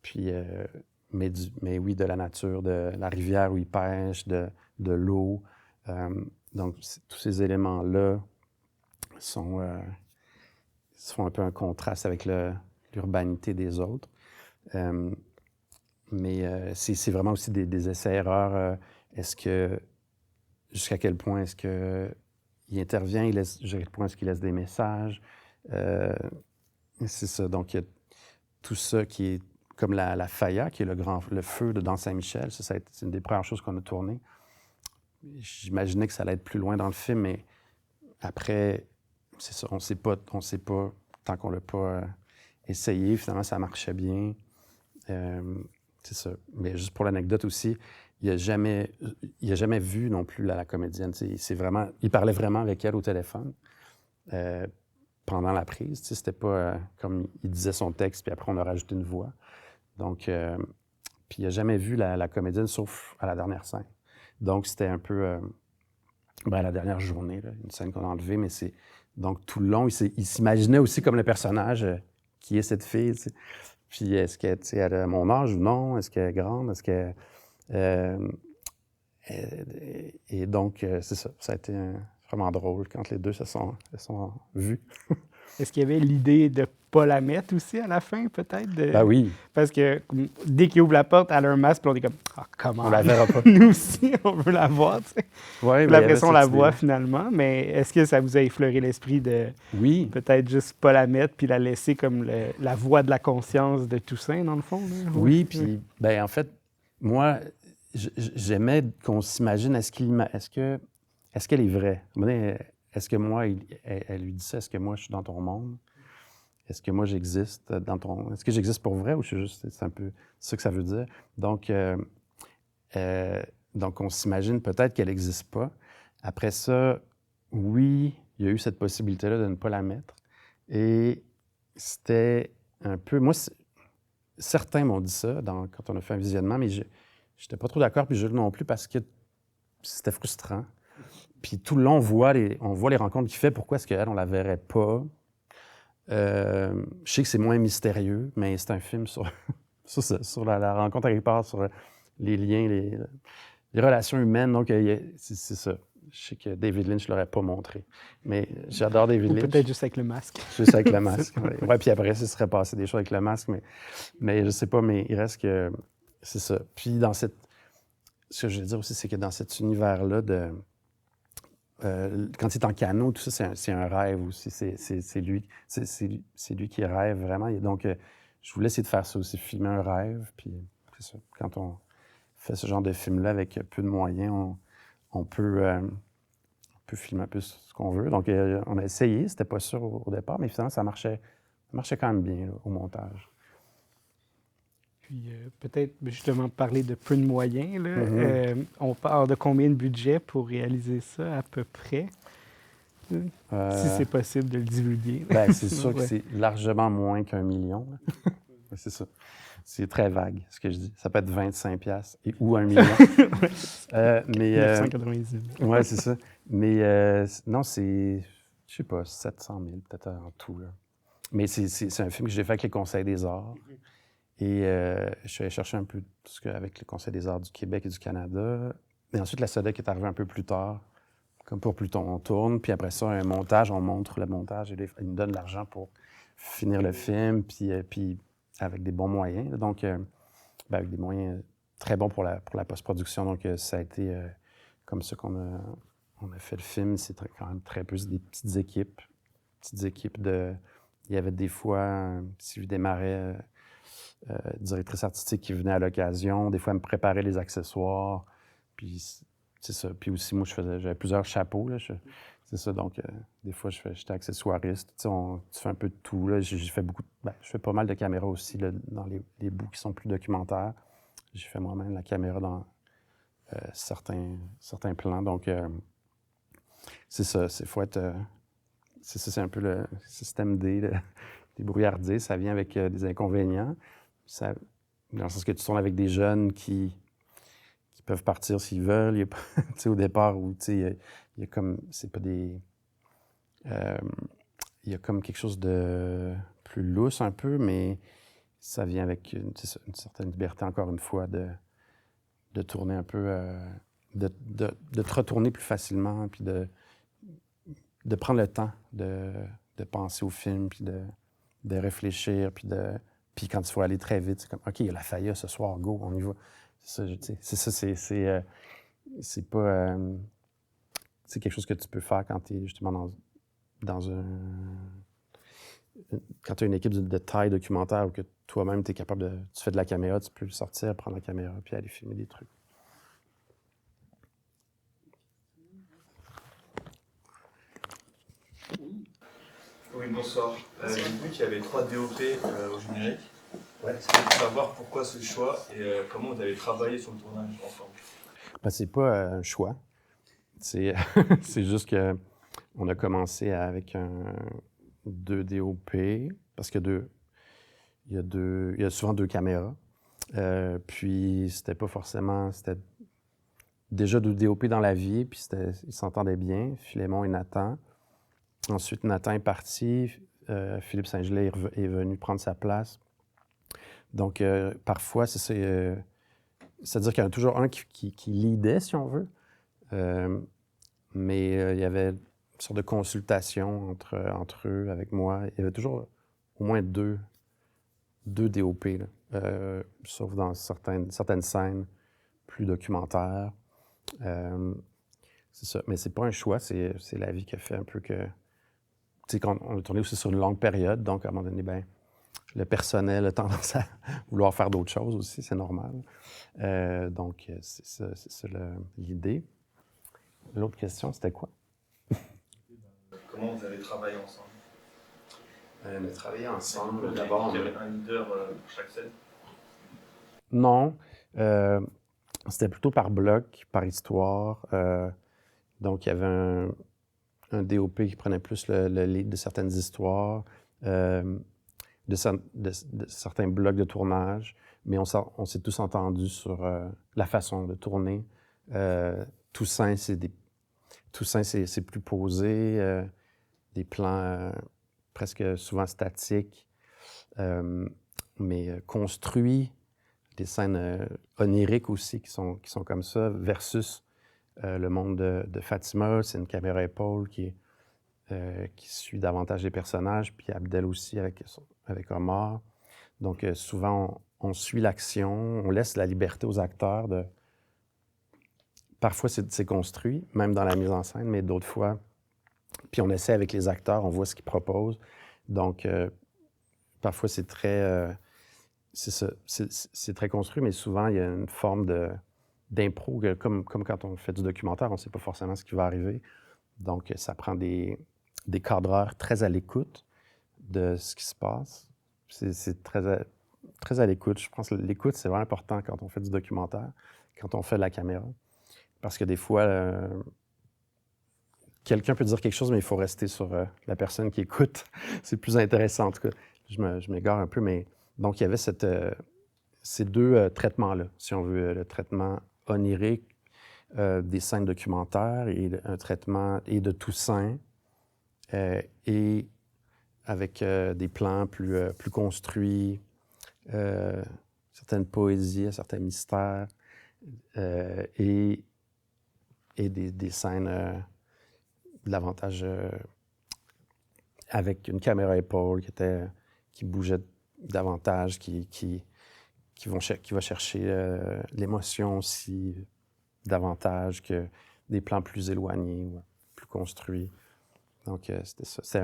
Puis, mais oui, de la nature, de la rivière où il pêche, de l'eau. Donc, tous ces éléments-là font un peu un contraste avec l'urbanité des autres. Mais c'est vraiment aussi des essais-erreurs. Jusqu'à quel point est-ce qu'il intervient, jusqu'à quel point est-ce qu'il laisse des messages. C'est ça. Donc, il y a tout ça qui est comme la Faya, qui est le feu de Dans Saint-Michel. C'est une des premières choses qu'on a tournées. J'imaginais que ça allait être plus loin dans le film, mais après, c'est ça, on sait pas tant qu'on l'a pas essayé. Finalement, ça marchait bien. C'est ça. Mais juste pour l'anecdote aussi, il n'a jamais vu non plus la comédienne. Il parlait vraiment avec elle au téléphone pendant la prise. C'était pas comme il disait son texte, puis après on a rajouté une voix. Donc, puis il n'a jamais vu la comédienne, sauf à la dernière scène. Donc, c'était un peu... la dernière journée, là, une scène qu'on a enlevée, mais c'est... Donc, tout le long, il s'imaginait aussi comme le personnage qui est cette fille, t'sais. Puis, est-ce qu'elle a mon âge ou non? Est-ce qu'elle est grande? Est-ce qu'elle... et donc, c'est ça. Ça a été vraiment drôle quand les deux se sont vus. Est-ce qu'il y avait l'idée de ne pas la mettre aussi à la fin, peut-être? Ben oui. Parce que dès qu'il ouvre la porte, elle a un masque, puis on est comme « Ah, comment? On la verra pas. » Nous aussi, on veut la voir, tu sais. Ouais, L'impression, on la voit finalement, mais est-ce que ça vous a effleuré l'esprit de peut-être juste pas la mettre puis la laisser comme la voix de la conscience de Toussaint, dans le fond? Là? Oui, puis ben en fait, moi, j'aimais qu'on s'imagine, est-ce qu'elle est vraie? Est-ce que moi, elle lui dit ça, est-ce que moi, je suis dans ton monde? Est-ce que moi, j'existe dans ton... Est-ce que j'existe pour vrai ou je suis juste... C'est un peu ça que ça veut dire. Donc on s'imagine peut-être qu'elle n'existe pas. Après ça, oui, il y a eu cette possibilité-là de ne pas la mettre. Et c'était un peu... Moi, certains m'ont dit ça quand on a fait un visionnement, mais je n'étais pas trop d'accord, puis Jules non plus, parce que c'était frustrant. Puis tout le long, on voit les rencontres qu'il fait. Pourquoi est-ce qu'elle, on la verrait pas? Je sais que c'est moins mystérieux, mais c'est un film sur la rencontre quelque part, sur les liens, les relations humaines. Donc, c'est ça. Je sais que David Lynch ne l'aurait pas montré. Mais j'adore David Lynch. Peut-être juste avec le masque. Juste avec le masque. Ouais, puis après, ça serait passé des choses avec le masque. Mais je sais pas, mais il reste que... C'est ça. Puis ce que je veux dire aussi, c'est que dans cet univers-là quand il est en canot, tout ça, c'est un rêve aussi. C'est lui qui rêve vraiment. Et donc, je voulais essayer de faire ça aussi, filmer un rêve. Puis, c'est ça. Quand on fait ce genre de film-là avec peu de moyens, on peut filmer un peu ce qu'on veut. Donc, on a essayé. C'était pas sûr au départ, mais finalement, ça marchait quand même bien là, au montage. Puis peut-être justement parler de peu de moyens. Là. On parle de combien de budget pour réaliser ça à peu près? Si c'est possible de le divulguer. Ben, c'est sûr que c'est largement moins qu'1 million. C'est ça. C'est très vague, ce que je dis. Ça peut être 25$ ou 1 million. Mais 990 000. Oui, c'est ça. Mais non, c'est, je sais pas, 700 000 peut-être en tout. Là. Mais c'est un film que j'ai fait avec les Conseils des arts. Et je suis allé chercher un peu tout ce avec le Conseil des arts du Québec et du Canada. Et ensuite, la SODEC est arrivée un peu plus tard, comme pour plus tôt, on tourne. Puis après ça, un montage, on montre le montage. Et ils nous donnent de l'argent pour finir le film, puis avec des bons moyens. Là. Donc, avec des moyens très bons pour la post-production. Donc, ça a été comme ça qu'on a fait le film. C'est quand même très peu des petites équipes. Il y avait des fois, Sylvie Desmarais, directrice artistique qui venait à l'occasion. Des fois, elle me préparait les accessoires. Puis, c'est ça. Puis aussi, moi, j'avais plusieurs chapeaux. Là. C'est ça. Donc, des fois, j'étais accessoiriste. Tu fais un peu de tout. Là. J'ai fait je fais pas mal de caméras aussi là, dans les bouts qui sont plus documentaires. J'ai fait moi-même la caméra dans certains plans. Donc, c'est ça. Faut être... c'est ça, c'est un peu le système D, des brouillardiers. Ça vient avec des inconvénients. Dans le sens que tu tournes avec des jeunes qui peuvent partir s'ils veulent. Il y a au départ où il y a comme... C'est pas des... il y a comme quelque chose de plus lousse un peu, mais ça vient avec une certaine liberté, encore une fois, de tourner un peu... de te retourner plus facilement, puis de prendre le temps de penser au film, puis de réfléchir, puis quand il faut aller très vite, c'est comme, OK, il y a la Faya ce soir, go, on y va. C'est pas... c'est quelque chose que tu peux faire quand tu es justement quand tu as une équipe de taille documentaire ou que toi-même, tu es capable de... Tu fais de la caméra, tu peux sortir, prendre la caméra, puis aller filmer des trucs. Oui, bonsoir. J'ai vu qu'il y avait 3 DOP au générique. Ouais. Je voulais savoir pourquoi ce choix et comment vous avez travaillé sur le tournage ensemble. Ben, c'est pas un choix. C'est c'est juste que on a commencé avec 2 DOP, parce que il y a souvent 2 caméras. Puis c'était pas forcément... C'était déjà 2 DOP dans la vie, puis ils s'entendaient bien, Philémon et Nathan. Ensuite, Nathan est parti, Philippe Saint-Gelais est venu prendre sa place. Donc, parfois, c'est-à-dire qu'il y en a toujours un qui leadait, si on veut. Mais il y avait une sorte de consultation entre eux, avec moi. Il y avait toujours au moins deux DOP, là, sauf dans certaines scènes plus documentaires. C'est ça. Mais c'est pas un choix, c'est la vie qui a fait un peu que... Tu sais, quand on a tourné aussi sur une longue période, donc à un moment donné, ben, le personnel a tendance à vouloir faire d'autres choses aussi, c'est normal. Donc, c'est ça l'idée. L'autre question, c'était quoi? Comment vous avez travaillé ensemble? On a travaillé ensemble. D'abord, il y avait un leader pour chaque scène? Non. C'était plutôt par bloc, par histoire. Donc, il y avait un DOP qui prenait plus le lead de certaines histoires, de certains blocs de tournage, mais on s'est tous entendus sur la façon de tourner. Toussaint, c'est plus posé, des plans presque souvent statiques, mais construits, des scènes oniriques aussi qui sont comme ça, versus le monde de Fatima. C'est une caméra épaule qui suit davantage les personnages, puis Abdel aussi avec Omar. Donc souvent, on suit l'action, on laisse la liberté aux acteurs de... Parfois, c'est construit, même dans la mise en scène, mais d'autres fois... Puis on essaie avec les acteurs, on voit ce qu'ils proposent. Donc, parfois, c'est très... c'est très construit, mais souvent, il y a une forme d'impro, comme quand on fait du documentaire, on ne sait pas forcément ce qui va arriver. Donc, ça prend des cadreurs très à l'écoute de ce qui se passe. C'est très à l'écoute. Je pense que l'écoute, c'est vraiment important quand on fait du documentaire, quand on fait de la caméra. Parce que des fois, quelqu'un peut dire quelque chose, mais il faut rester sur la personne qui écoute. C'est plus intéressant, en tout cas. Je m'égare un peu, mais... Donc, il y avait ces 2 traitements-là, si on veut. Le traitement onirique des scènes documentaires et un traitement de Toussaint, et avec des plans plus construits, certaines poésies, certains mystères, et des scènes davantage avec une caméra épaule qui bougeait davantage, qui va chercher l'émotion aussi davantage que des plans plus éloignés, plus construits. Donc, c'était ça. C'est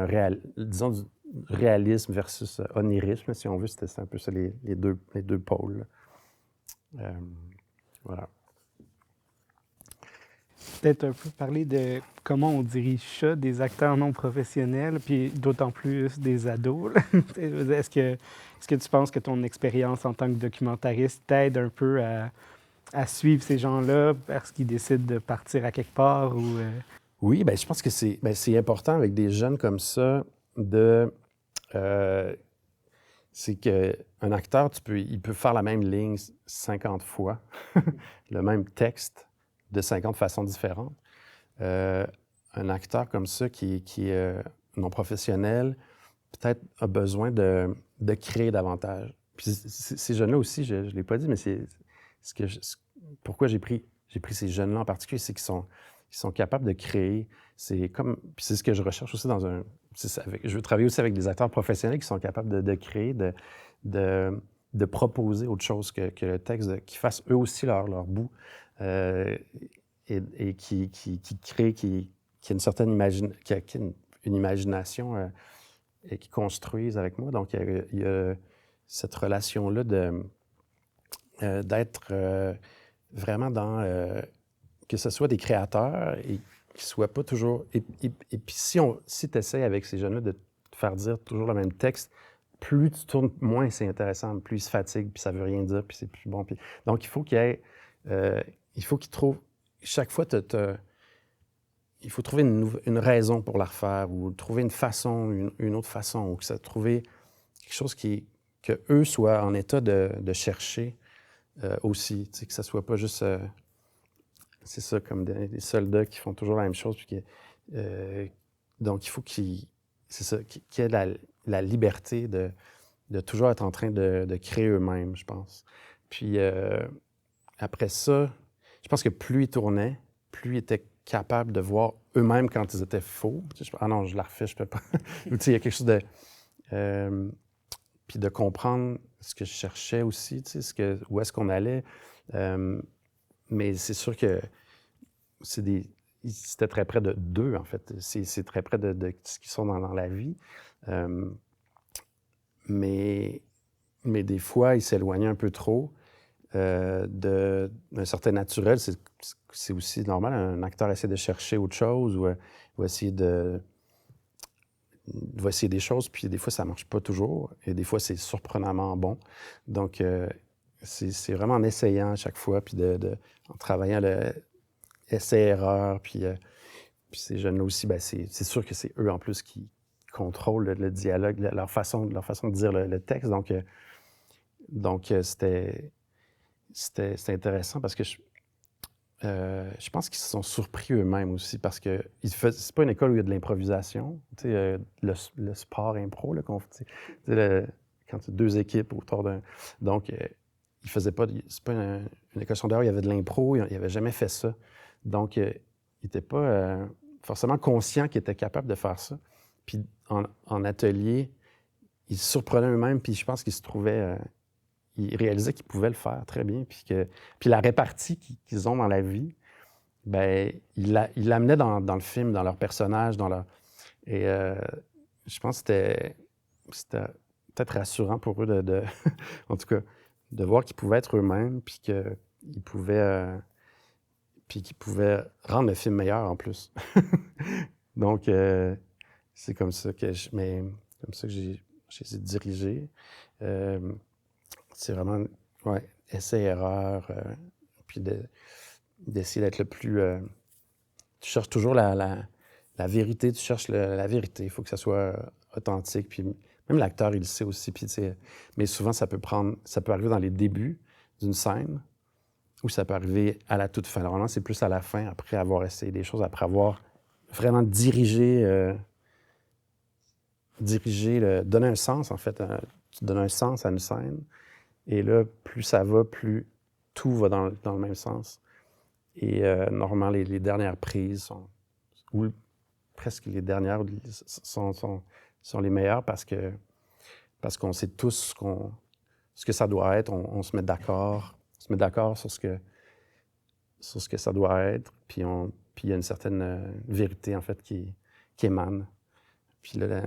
disons, du réalisme versus onirisme, si on veut. C'était un peu ça, les deux pôles. Voilà. Peut-être un peu parler de comment on dirige ça, des acteurs non professionnels, puis d'autant plus des ados. Est-ce que tu penses que ton expérience en tant que documentariste t'aide un peu à suivre ces gens-là parce qu'ils décident de partir à quelque part ou... Oui, bien, je pense que c'est important avec des jeunes comme ça c'est qu'un acteur, il peut faire la même ligne 50 fois, le même texte de 50 façons différentes. Un acteur comme ça qui est non professionnel, peut-être a besoin de créer davantage. Puis ces jeunes-là aussi, je ne l'ai pas dit, mais pourquoi j'ai pris ces jeunes-là en particulier, c'est qu'ils sont capables de créer. Puis c'est ce que je recherche aussi je veux travailler aussi avec des acteurs professionnels qui sont capables de créer, de proposer autre chose que le texte, qui fassent eux aussi leur bout, et qui créent, qui a une certaine une imagination, et qui construisent avec moi. Donc, il y a cette relation-là d'être vraiment dans... que ce soit des créateurs et qui ne soient pas toujours... Et puis si tu essaies avec ces jeunes-là de faire dire toujours le même texte, plus tu tournes, moins c'est intéressant, plus il se fatigue, puis ça veut rien dire, puis c'est plus bon. Puis... Donc, il faut qu'il y ait... il faut qu'il trouve... Chaque fois, il faut trouver une raison pour la refaire, ou trouver une façon, une autre façon, ou que ça, trouver quelque chose que eux soient en état de chercher aussi, tu sais, que ça soit pas juste... c'est ça, comme des soldats qui font toujours la même chose, puis donc, il faut c'est ça, qu'il y ait la liberté de toujours être en train de créer eux-mêmes, je pense. Puis après ça, je pense que plus ils tournaient, plus ils étaient capables de voir eux-mêmes quand ils étaient faux. Ah non, je la refais, je peux pas. Ou tu sais, il y a quelque chose de... puis de comprendre ce que je cherchais aussi, tu sais, où est-ce qu'on allait. Mais c'est sûr que c'était très près d'eux, en fait. C'est très près de ce qu'ils sont dans la vie. Mais des fois, ils s'éloignaient un peu trop d'un certain naturel. C'est aussi normal. Un acteur essaie de chercher autre chose ou va essayer va essayer des choses, puis des fois, ça ne marche pas toujours. Et des fois, c'est surprenamment bon. Donc, c'est vraiment en essayant à chaque fois, puis en travaillant le essai-erreur, puis ces jeunes-là aussi, bien, c'est sûr que c'est eux, en plus, qui contrôlent le dialogue, leur façon de dire le texte. Donc c'était intéressant parce que je pense qu'ils se sont surpris eux-mêmes aussi parce que c'est pas une école où il y a de l'improvisation. Tu sais, le sport impro, là, quand tu as deux équipes autour d'un... Donc, ils faisaient pas... C'est pas une école secondaire où il y avait de l'impro, ils n'avaient jamais fait ça. Donc, ils n'étaient pas forcément conscients qu'ils étaient capables de faire ça. Puis, en atelier, ils se surprenaient eux-mêmes, puis je pense qu'ils se trouvaient... ils réalisaient qu'ils pouvaient le faire très bien, puis la répartie qu'ils ont dans la vie, bien, ils l'amenaient dans le film, dans leur personnage, Et je pense que c'était peut-être rassurant pour eux en tout cas, de voir qu'ils pouvaient être eux-mêmes, puis qu'ils pouvaient rendre le film meilleur en plus. Donc, c'est comme ça que j'ai dirigé. C'est vraiment, ouais, essai-erreur, puis d'essayer d'être le plus... tu cherches toujours la vérité, tu cherches la vérité. Il faut que ça soit authentique. Puis même l'acteur, il le sait aussi. Puis, mais souvent, ça peut arriver dans les débuts d'une scène ou ça peut arriver à la toute fin. Alors, normalement, c'est plus à la fin, après avoir essayé des choses, après avoir vraiment dirigé, donner un sens, en fait. Tu donnes un sens à une scène. Et là, plus ça va, plus tout va dans le même sens. Et normalement, les dernières prises ou presque les dernières sont les meilleures parce qu'on sait tous ce que ça doit être. On se met d'accord. On se met d'accord sur ce que ça doit être. Puis il y a une certaine vérité, en fait, qui émane. Puis là,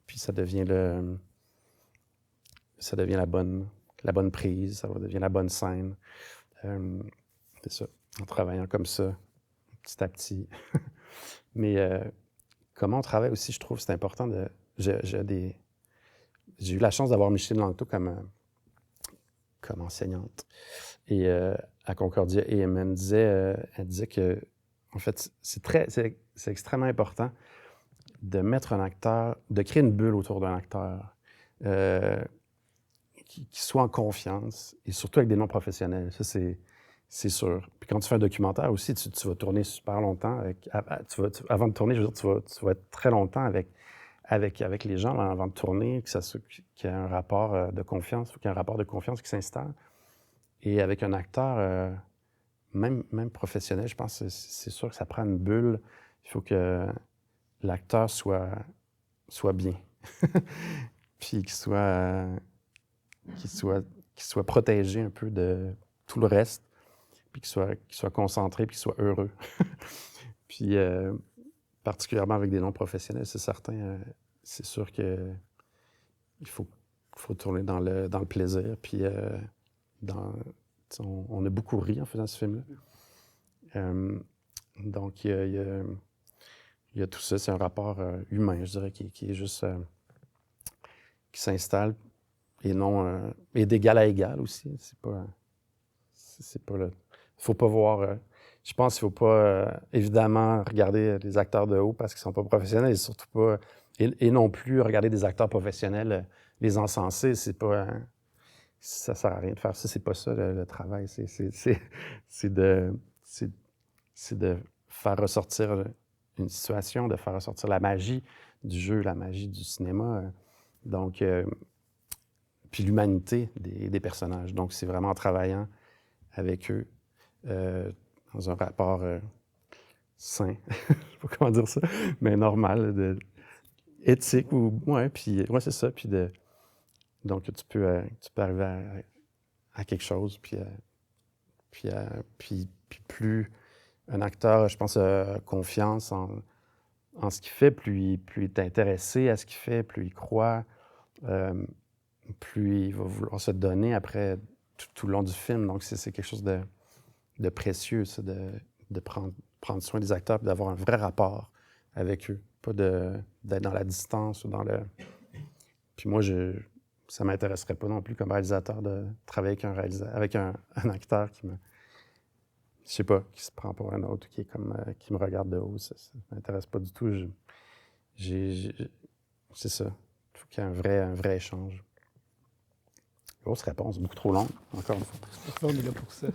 puis ça devient la bonne prise, ça devient la bonne scène. C'est ça, en travaillant comme ça, petit à petit. Mais comment on travaille aussi, je trouve, c'est important j'ai eu la chance d'avoir Micheline Langto comme enseignante. Et à Concordia, et elle disait que, en fait, c'est extrêmement important de mettre un acteur, de créer une bulle autour d'un acteur qui soit en confiance, et surtout avec des non-professionnels. Ça, c'est sûr. Puis quand tu fais un documentaire aussi, tu vas tourner super longtemps. Avant de tourner, je veux dire, tu vas être très longtemps avec les gens là, avant de tourner, qu'il y ait un rapport de confiance, ou qu'il y ait un rapport de confiance qui s'installe. Et avec un acteur, même professionnel, je pense que c'est sûr que ça prend une bulle. Il faut que l'acteur soit bien. Puis qu'il soit protégé un peu de tout le reste, puis qu'il soit concentré, puis qu'il soit heureux. Puis, particulièrement avec des non-professionnels, c'est certain, c'est sûr qu'il faut tourner dans le plaisir, puis on a beaucoup ri en faisant ce film-là. Donc, il y a tout ça, c'est un rapport humain, je dirais, qui est juste qui s'installe et non et d'égal à égal aussi. C'est pas le. Faut pas voir. Je pense qu'il faut pas évidemment regarder les acteurs de haut parce qu'ils sont pas professionnels et surtout pas et non plus regarder des acteurs professionnels les encenser. C'est pas ça sert à rien de faire ça. C'est pas ça le travail. C'est de faire ressortir une situation, de faire ressortir la magie du jeu, la magie du cinéma. Donc, puis l'humanité des personnages. Donc, c'est vraiment en travaillant avec eux dans un rapport sain, je sais pas comment dire ça, mais normal, éthique ou puis c'est ça. Puis donc tu peux arriver à quelque chose, puis plus un acteur, je pense, a confiance en ce qu'il fait, plus il est intéressé à ce qu'il fait, plus il croit, plus il va vouloir se donner après tout le long du film. Donc, c'est quelque chose de précieux, ça, de prendre soin des acteurs et d'avoir un vrai rapport avec eux. Pas d'être dans la distance ou dans le... Puis moi, ça ne m'intéresserait pas non plus comme réalisateur de travailler avec un acteur qui me... Je sais pas, qui se prend pour un autre, qui est comme... qui me regarde de haut. Ça ne m'intéresse pas du tout. C'est ça. Il faut qu'il y ait un vrai échange. Grosse réponse, beaucoup trop longue, encore une fois. On est là pour ça.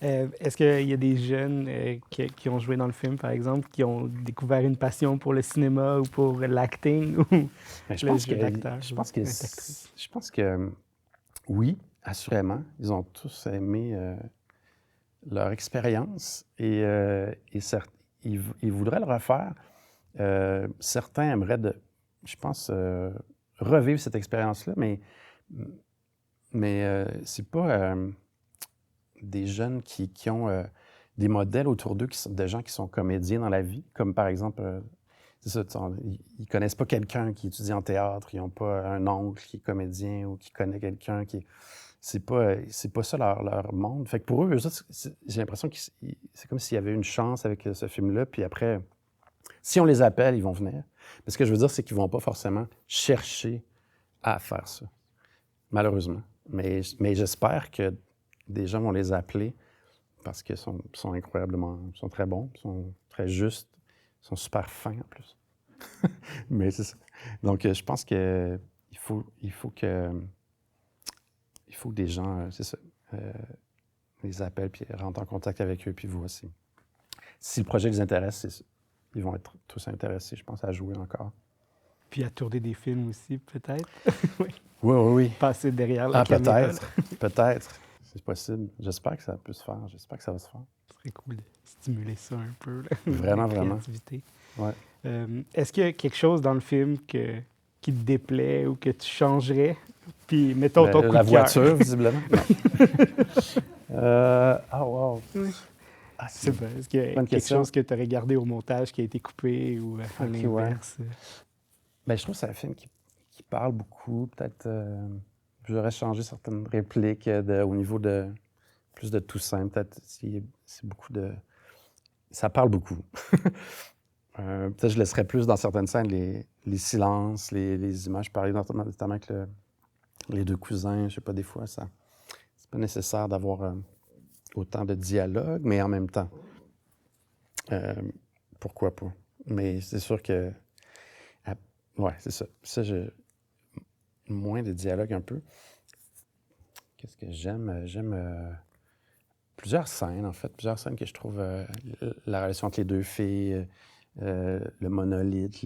Est-ce qu'il y a des jeunes qui ont joué dans le film, par exemple, qui ont découvert une passion pour le cinéma ou pour l'acting ou le jeu d'acteur? Je pense que oui, assurément. Ils ont tous aimé leur expérience et ils voudraient le refaire. Certains aimeraient, je pense, revivre cette expérience-là, mais c'est pas des jeunes qui ont des modèles autour d'eux, des gens qui sont comédiens dans la vie, comme par exemple, c'est ça, ils connaissent pas quelqu'un qui étudie en théâtre, ils n'ont pas un oncle qui est comédien ou qui connaît quelqu'un qui... C'est pas ça leur monde. Fait que pour eux j'ai l'impression que c'est comme s'il y avait une chance avec ce film-là, puis après, si on les appelle, ils vont venir. Mais ce que je veux dire, c'est qu'ils vont pas forcément chercher à faire ça, malheureusement. Mais j'espère que des gens vont les appeler parce qu'ils sont incroyablement... Ils sont très bons, ils sont très justes, ils sont super fins en plus. Mais c'est ça. Donc, je pense qu'il faut que des gens, c'est ça, les appellent puis rentrent en contact avec eux puis voient si le projet les intéresse, ils vont être tous intéressés, je pense, à jouer encore. Puis à tourner des films aussi, peut-être? Oui. Passer derrière la caméra. Peut-être. C'est possible. J'espère que ça peut se faire. J'espère que ça va se faire. Ce serait cool de stimuler ça un peu. Là. Vraiment. Ouais. Est-ce qu'il y a quelque chose dans le film qui te déplaît ou que tu changerais? Puis mettons ton coup de cœur. La voiture, visiblement. Wow. C'est vrai. Est-ce qu'il y a quelque chose que tu aurais gardé au montage qui a été coupé ou à l'inverse? Ouais. Ben, je trouve que c'est un film qui parle beaucoup. Peut-être j'aurais changé certaines répliques au niveau de plus de tout simple. Peut-être c'est beaucoup de... Ça parle beaucoup. Peut-être je laisserais plus dans certaines scènes les silences, les images. Je parlais notamment avec les deux cousins. Je sais pas, des fois, c'est pas nécessaire d'avoir autant de dialogue, mais en même temps, pourquoi pas? Mais c'est sûr que... Ouais, c'est ça. Ça, moins de dialogue un peu. Qu'est-ce que j'aime? J'aime plusieurs scènes, en fait. Plusieurs scènes que je trouve... la relation entre les deux filles, le monolithe,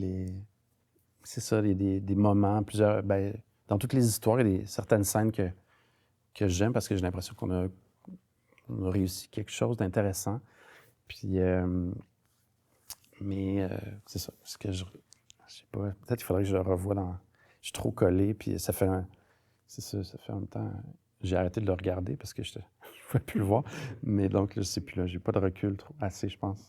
c'est ça, des moments, plusieurs... Ben, dans toutes les histoires, il y a certaines scènes que j'aime parce que j'ai l'impression qu'on a réussi quelque chose d'intéressant. Puis... mais c'est ça. Ce que je sais pas, peut-être qu'il faudrait que je le revoie dans... Je suis trop collé, puis ça fait c'est ça, ça fait en même temps... J'ai arrêté de le regarder parce que je ne pouvais plus le voir. Mais donc, là, je sais plus, là, j'ai pas de recul assez, je pense.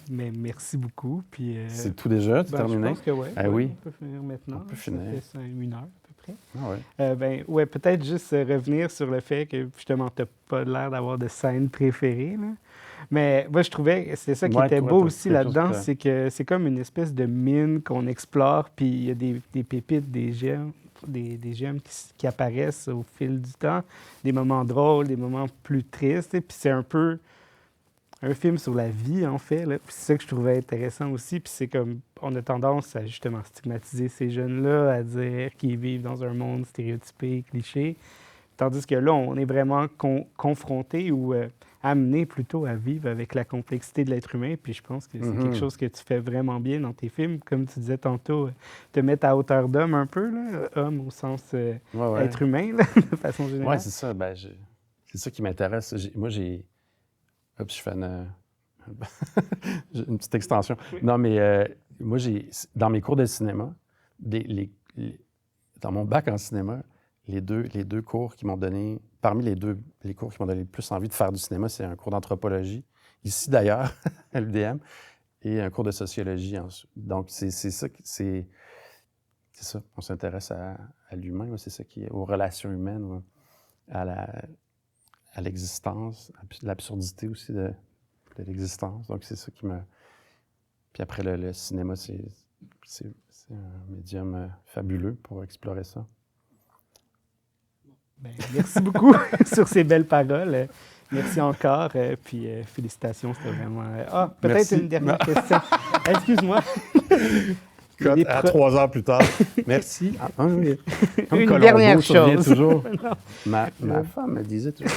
Mais merci beaucoup. Puis, c'est tout déjà? Tu terminé? Je pense que oui. Oui. On peut finir maintenant. On peut finir. Ça fait 1 heure à peu près. Ah ouais. Peut-être juste revenir sur le fait que, justement, tu n'as pas l'air d'avoir de scène préférée. Là. Mais moi, je trouvais que c'est ça qui Ouais, était toi, beau t'as aussi quelque chose là-dedans, que- c'est que c'est comme une espèce de mine qu'on explore, puis il y a des pépites, des gemmes, des gemmes qui apparaissent au fil du temps, des moments drôles, des moments plus tristes, tu sais, puis c'est un peu un film sur la vie, en fait, là. Puis c'est ça que je trouvais intéressant aussi, puis c'est comme, on a tendance à justement stigmatiser ces jeunes-là, à dire qu'ils vivent dans un monde stéréotypé, cliché, tandis que là, on est vraiment confronté ou amené plutôt à vivre avec la complexité de l'être humain. Puis je pense que c'est quelque chose que tu fais vraiment bien dans tes films. Comme tu disais tantôt, te mettre à hauteur d'homme un peu, là, homme au sens être humain, là, de façon générale. Oui, c'est ça. Ben, c'est ça qui m'intéresse. Moi, j'ai... Oups, je fais une petite extension. Oui. Non, mais moi, dans mes cours de cinéma, dans mon bac en cinéma, les deux cours qui m'ont donné, parmi les cours qui m'ont donné le plus envie de faire du cinéma, c'est un cours d'anthropologie, ici d'ailleurs, à l'UDM, et un cours de sociologie. Donc, c'est ça. C'est ça. On s'intéresse à l'humain, c'est ça qui est aux relations humaines, à l'existence, à l'absurdité aussi de l'existence. Donc, c'est ça qui me... Puis après, le cinéma, c'est un médium fabuleux pour explorer ça. Ben, merci beaucoup sur ces belles paroles. Merci encore. Puis félicitations, c'était vraiment... peut-être Merci. une dernière question. Excuse-moi. À 3 heures plus tard. Merci. Oui. Comme Une Colombo, dernière tu reviens chose. toujours. Ma femme me disait toujours.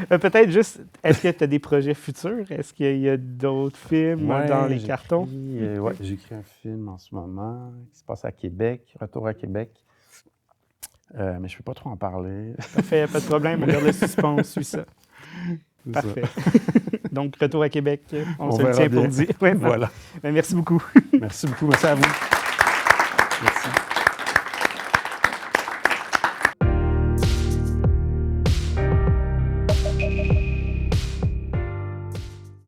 Peut-être juste, est-ce que tu as des projets futurs? Est-ce qu'il y a d'autres films dans les cartons? J'écris un film en ce moment qui se passe à Québec, Retour à Québec. Mais je ne peux pas trop en parler. Parfait, pas de problème. On garde le suspense, suit ça. Parfait. Donc, Retour à Québec, on se le tient pour dire. Ouais, voilà. Ben, merci beaucoup. Merci beaucoup. Merci à vous. Merci.